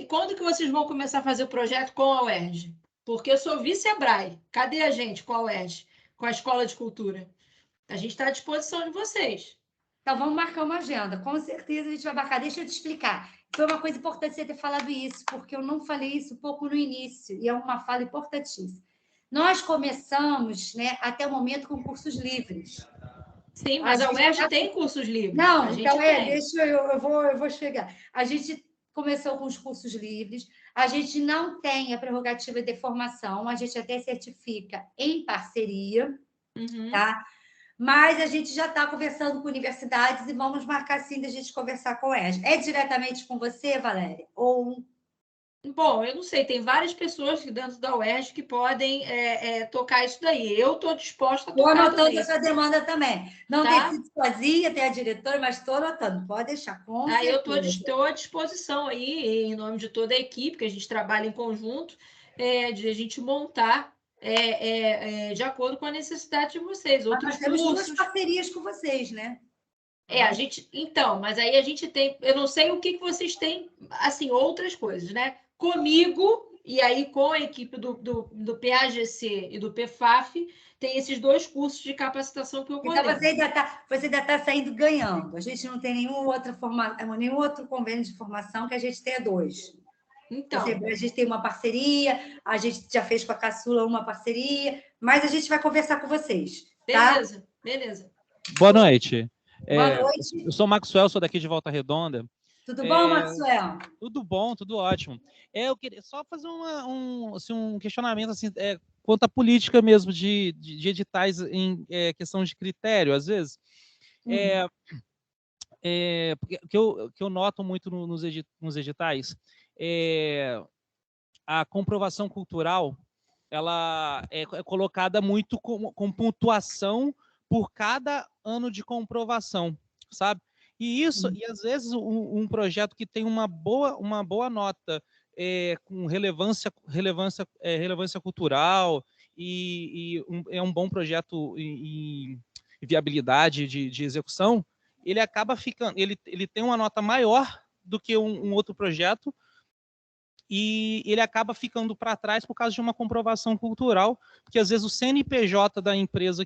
Quando que vocês vão começar a fazer o projeto com a UERJ? Porque eu sou vice-EBRAE. Cadê a gente com a UERJ? Com a Escola de Cultura? A gente está à disposição de vocês. Então, vamos marcar uma agenda. Com certeza a gente vai marcar. Deixa eu te explicar. Foi uma coisa importante você ter falado isso, porque eu não falei isso um pouco no início, e é uma fala importantíssima. Nós começamos, né, até o momento, com cursos livres. Sim, mas a UERJ tem cursos livres. Não, então eu vou chegar. A gente começou com os cursos livres, a gente não tem a prerrogativa de formação, a gente até certifica em parceria, tá? Mas a gente já está conversando com universidades e vamos marcar, sim, da gente conversar com elas. É diretamente com você, Valéria? Bom, eu não sei, tem várias pessoas dentro da UERJ que podem tocar isso daí. Eu estou disposta a tocar. Estou anotando a sua demanda também. Não tem sido sozinha, tem a diretora, mas estou anotando. Pode deixar, com certeza. Eu estou à disposição aí, em nome de toda a equipe, que a gente trabalha em conjunto, de a gente montar de acordo com a necessidade de vocês. Mas nós temos duas parcerias com vocês, né? Então, mas aí a gente tem... Eu não sei o que vocês têm, assim, outras coisas, né? Comigo, e aí com a equipe do PAGC e do PFAF, tem esses 2 cursos de capacitação que eu coordeno. Então, você ainda tá saindo ganhando. A gente não tem nenhum outro convênio de formação, que a gente tenha 2. Então, a gente tem uma parceria, a gente já fez com a Caçula uma parceria, mas a gente vai conversar com vocês. Tá? Beleza. Boa noite. Boa noite. Eu sou o Maxwell, sou daqui de Volta Redonda. Tudo bom, Maxwell? Tudo bom, tudo ótimo. Eu queria só fazer um questionamento assim, quanto à política mesmo de editais em questão de critério, às vezes. Porque que eu noto muito nos editais, a comprovação cultural, ela é colocada muito com pontuação por cada ano de comprovação, sabe? E às vezes um projeto que tem uma boa nota com relevância cultural e é um bom projeto em viabilidade de execução, ele acaba ficando, ele tem uma nota maior do que um outro projeto e ele acaba ficando para trás por causa de uma comprovação cultural, porque às vezes o CNPJ da empresa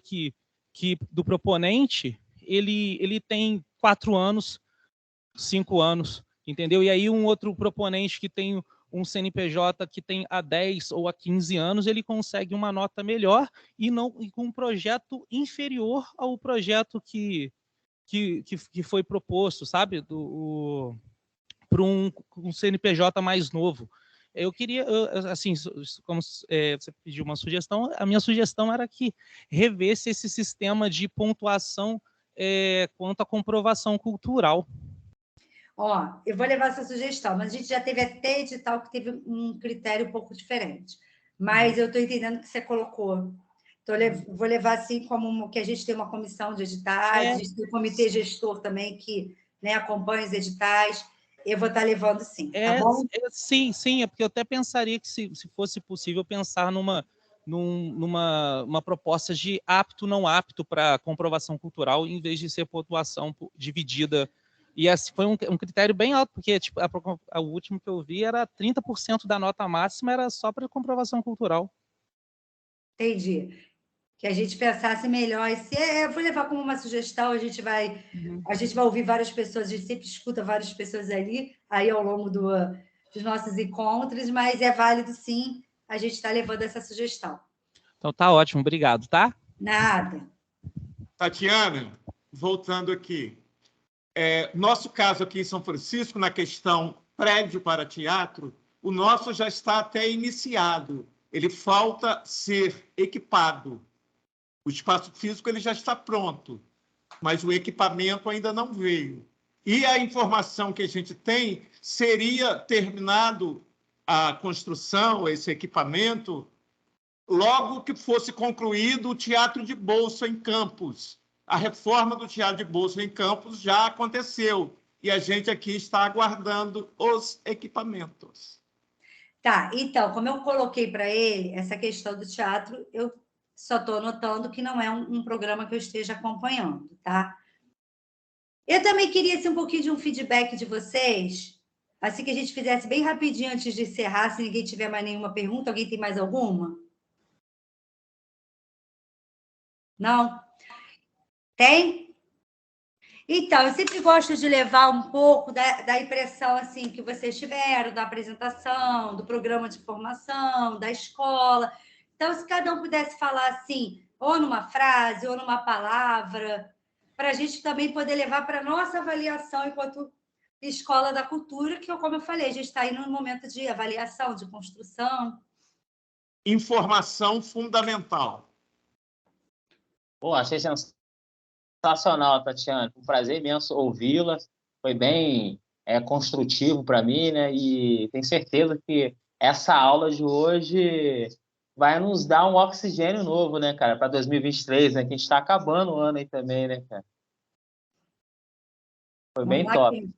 do proponente, ele tem 4 anos, 5 anos, entendeu? E aí um outro proponente que tem um CNPJ que tem há 10 ou há 15 anos, ele consegue uma nota melhor e com um projeto inferior ao projeto que foi proposto, sabe? Para um CNPJ mais novo. Eu queria, assim, como você pediu uma sugestão, a minha sugestão era que revesse esse sistema de pontuação quanto à comprovação cultural. Eu vou levar essa sugestão, mas a gente já teve até edital que teve um critério um pouco diferente. Mas eu estou entendendo que você colocou. Então, vou levar assim como que a gente tem uma comissão de editais, a gente tem um comitê gestor também que, né, acompanha os editais. Eu vou estar levando sim, tá bom? Sim, é porque eu até pensaria que se fosse possível pensar numa proposta de apto, não apto para comprovação cultural, em vez de ser pontuação dividida. E assim, foi um critério bem alto, porque tipo, o último que eu vi era 30% da nota máxima era só para comprovação cultural. Entendi. Que a gente pensasse melhor. Eu vou levar como uma sugestão, a gente vai ouvir várias pessoas, a gente sempre escuta várias pessoas aí ao longo dos nossos encontros, mas é válido sim, a gente está levando essa sugestão. Então tá ótimo, obrigado, tá? Nada. Tatiana, voltando aqui. Nosso caso aqui em São Francisco, na questão prédio para teatro, O nosso já está até iniciado. Ele falta ser equipado. O espaço físico ele já está pronto, mas o equipamento ainda não veio. E a informação que a gente tem seria terminado a construção, esse equipamento, logo que fosse concluído o Teatro de Bolso em Campos. A reforma do Teatro de Bolso em Campos já aconteceu e a gente aqui está aguardando os equipamentos. Tá, então, como eu coloquei para ele essa questão do teatro, eu só estou notando que não é um programa que eu esteja acompanhando, tá? Eu também queria assim, um pouquinho de um feedback de vocês, assim que a gente fizesse bem rapidinho antes de encerrar, se ninguém tiver mais nenhuma pergunta. Alguém tem mais alguma? Não? Tem? Então, eu sempre gosto de levar um pouco da impressão assim, que vocês tiveram, da apresentação, do programa de formação, da escola. Então, se cada um pudesse falar assim, ou numa frase, ou numa palavra, para a gente também poder levar para a nossa avaliação enquanto Escola da Cultura, que, como eu falei, a gente está aí num momento de avaliação, de construção. Informação fundamental. Pô, achei sensacional, Tatiana. Um prazer imenso ouvi-la. Foi bem construtivo para mim, né? E tenho certeza que essa aula de hoje vai nos dar um oxigênio novo, né, cara, para 2023, né? Que a gente está acabando o ano aí também, né, cara? Foi bem top.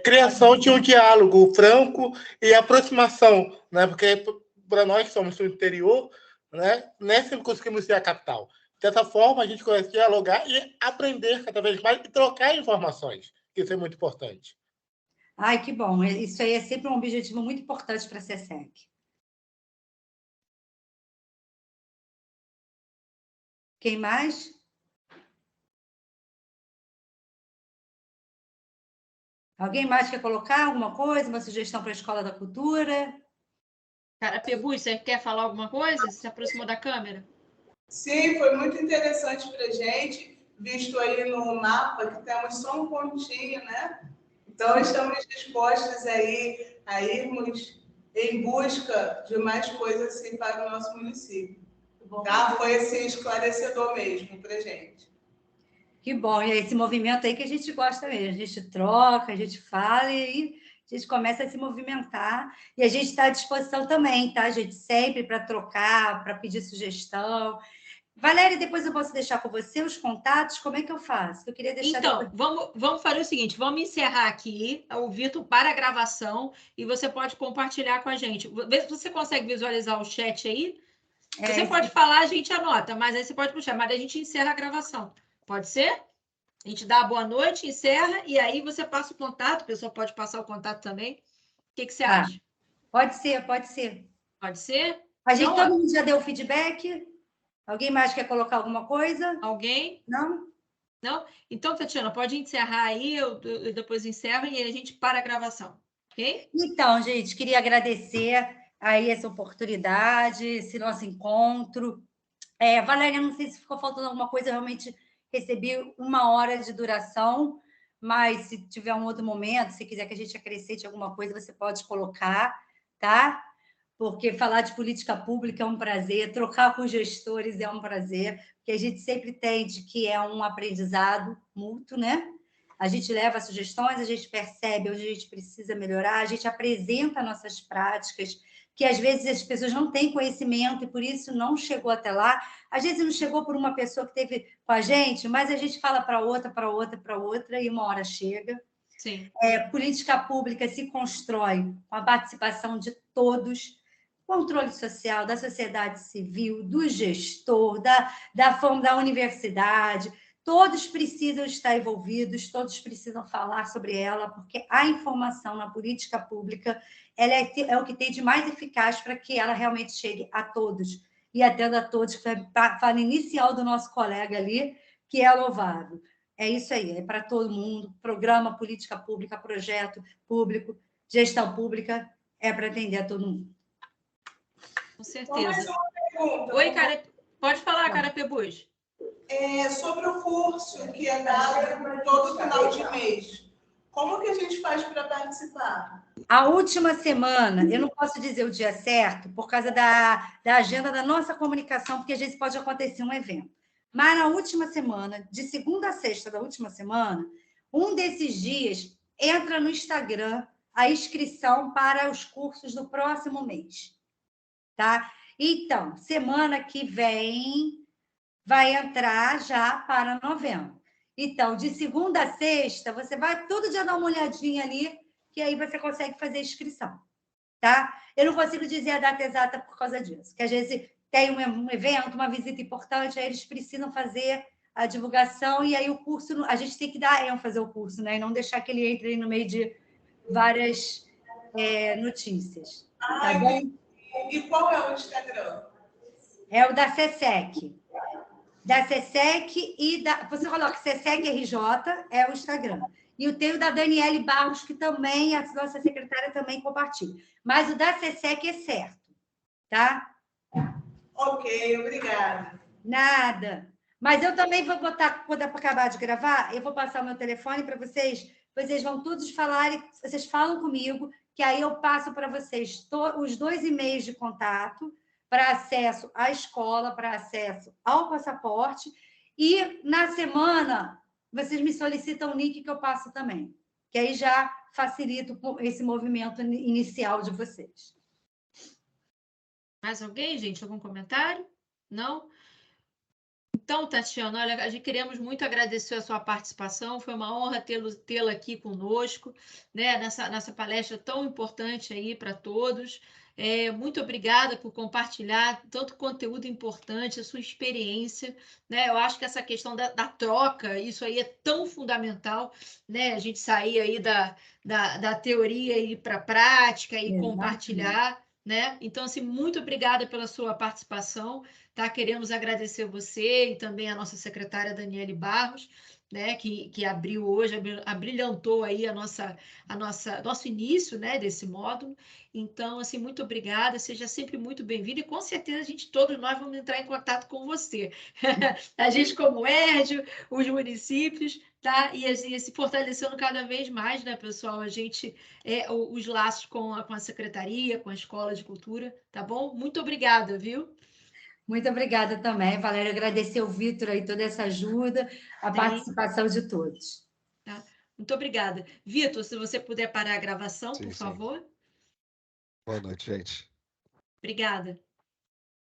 Criação de um diálogo franco e aproximação, né? Porque para nós que somos do interior, né? Nem sempre conseguimos ser a capital. Dessa forma, a gente consegue dialogar e aprender cada vez mais e trocar informações. Isso é muito importante. Ai, que bom. Isso aí é sempre um objetivo muito importante para a SESEC. Quem mais? Alguém mais quer colocar alguma coisa, uma sugestão para a Escola da Cultura? Carapebus, você quer falar alguma coisa? Você se aproximou da câmera? Sim, foi muito interessante para a gente, visto aí no mapa que temos só um pontinho, né? Então, estamos dispostos aí a irmos em busca de mais coisas assim, para o nosso município. Tá? Foi assim, esclarecedor mesmo para a gente. Que bom, e é esse movimento aí que a gente gosta mesmo. A gente troca, a gente fala e a gente começa a se movimentar. E a gente está à disposição também, tá, gente? Sempre para trocar, para pedir sugestão. Valéria, depois eu posso deixar com você os contatos? Como é que eu faço? Eu queria deixar então, depois... vamos fazer o seguinte, vamos encerrar aqui o Vitor para a gravação e você pode compartilhar com a gente. Vê se você consegue visualizar o chat aí. Você pode falar, a gente anota, mas aí você pode puxar, mas a gente encerra a gravação. Pode ser? A gente dá a boa noite, encerra, e aí você passa o contato, a pessoa pode passar o contato também. O que você acha? Pode ser, pode ser. Pode ser? A gente, todo mundo já deu o feedback? Alguém mais quer colocar alguma coisa? Alguém? Não? Não? Então, Tatiana, pode encerrar aí, eu depois encerro e a gente para a gravação, ok? Então, gente, queria agradecer aí essa oportunidade, esse nosso encontro. Valéria, não sei se ficou faltando alguma coisa, eu realmente recebi 1 hora de duração, mas se tiver um outro momento, se quiser que a gente acrescente alguma coisa, você pode colocar, tá? Porque falar de política pública é um prazer, trocar com gestores é um prazer, porque a gente sempre entende que é um aprendizado mútuo, né? A gente leva sugestões, a gente percebe onde a gente precisa melhorar, a gente apresenta nossas práticas, que às vezes as pessoas não têm conhecimento e por isso não chegou até lá. Às vezes não chegou por uma pessoa que esteve com a gente, mas a gente fala para outra, para outra, para outra, e uma hora chega. Sim. Política pública se constrói com a participação de todos, controle social, da sociedade civil, do gestor, da universidade. Todos precisam estar envolvidos, todos precisam falar sobre ela, porque a informação na política pública ela é o que tem de mais eficaz para que ela realmente chegue a todos, e atenda a todos, que foi a fala inicial do nosso colega ali, que é louvável. É isso aí, é para todo mundo. Programa, política pública, projeto público, gestão pública, é para atender a todo mundo. Com certeza. Oi, cara, pode falar, Carapebus. Sobre o curso que é dado todo final de mês. Como que a gente faz para participar? A última semana, eu não posso dizer o dia certo, por causa da agenda da nossa comunicação, porque às vezes pode acontecer um evento. Mas na última semana, de segunda a sexta da última semana, um desses dias, entra no Instagram a inscrição para os cursos do próximo mês. Tá? Então, semana que vem vai entrar já para novembro. Então, de segunda a sexta, você vai todo dia dar uma olhadinha ali, que aí você consegue fazer a inscrição, tá? Eu não consigo dizer a data exata por causa disso, que às vezes tem um evento, uma visita importante, aí eles precisam fazer a divulgação, e aí o curso, a gente tem que dar ênfase ao curso, né? E não deixar que ele entre aí no meio de várias notícias. Tá bom? E qual é o Instagram? É o da SESEC. Da SESEC e da... Você coloca SESEC RJ, é o Instagram. E o teu da Daniele Barros, que também, a nossa secretária também compartilha. Mas o da SESEC é certo, tá? Ok, obrigada. Nada. Mas eu também vou botar, quando acabar de gravar, eu vou passar o meu telefone para vocês vão todos falarem, vocês falam comigo, que aí eu passo para vocês os 2 e-mails de contato para acesso à escola, para acesso ao passaporte, e na semana vocês me solicitam o link que eu passo também, que aí já facilita esse movimento inicial de vocês. Mais alguém, gente? Algum comentário? Não? Então, Tatiana, olha, queremos muito agradecer a sua participação, foi uma honra tê-la aqui conosco, né, nessa palestra tão importante aí para todos. Muito obrigada por compartilhar tanto conteúdo importante, a sua experiência, né? Eu acho que essa questão da troca, isso aí é tão fundamental, né? A gente sair aí da teoria e ir para a prática e compartilhar, né? Então, assim, muito obrigada pela sua participação. Tá? Queremos agradecer você e também a nossa secretária Daniele Barros, né, que abriu hoje, abrilhantou aí nosso início, né, desse módulo. Então, assim, muito obrigada, seja sempre muito bem-vinda e com certeza todos nós vamos entrar em contato com você. A gente como Érdio, os municípios, tá? E assim, se fortalecendo cada vez mais, né, pessoal? A gente, os laços com a secretaria, com a Escola de Cultura, tá bom? Muito obrigada, viu? Muito obrigada também, Valéria. Agradecer ao Vitor aí toda essa ajuda, a participação de todos. Tá? Muito obrigada. Vitor, se você puder parar a gravação, por favor. Boa noite, gente. Obrigada.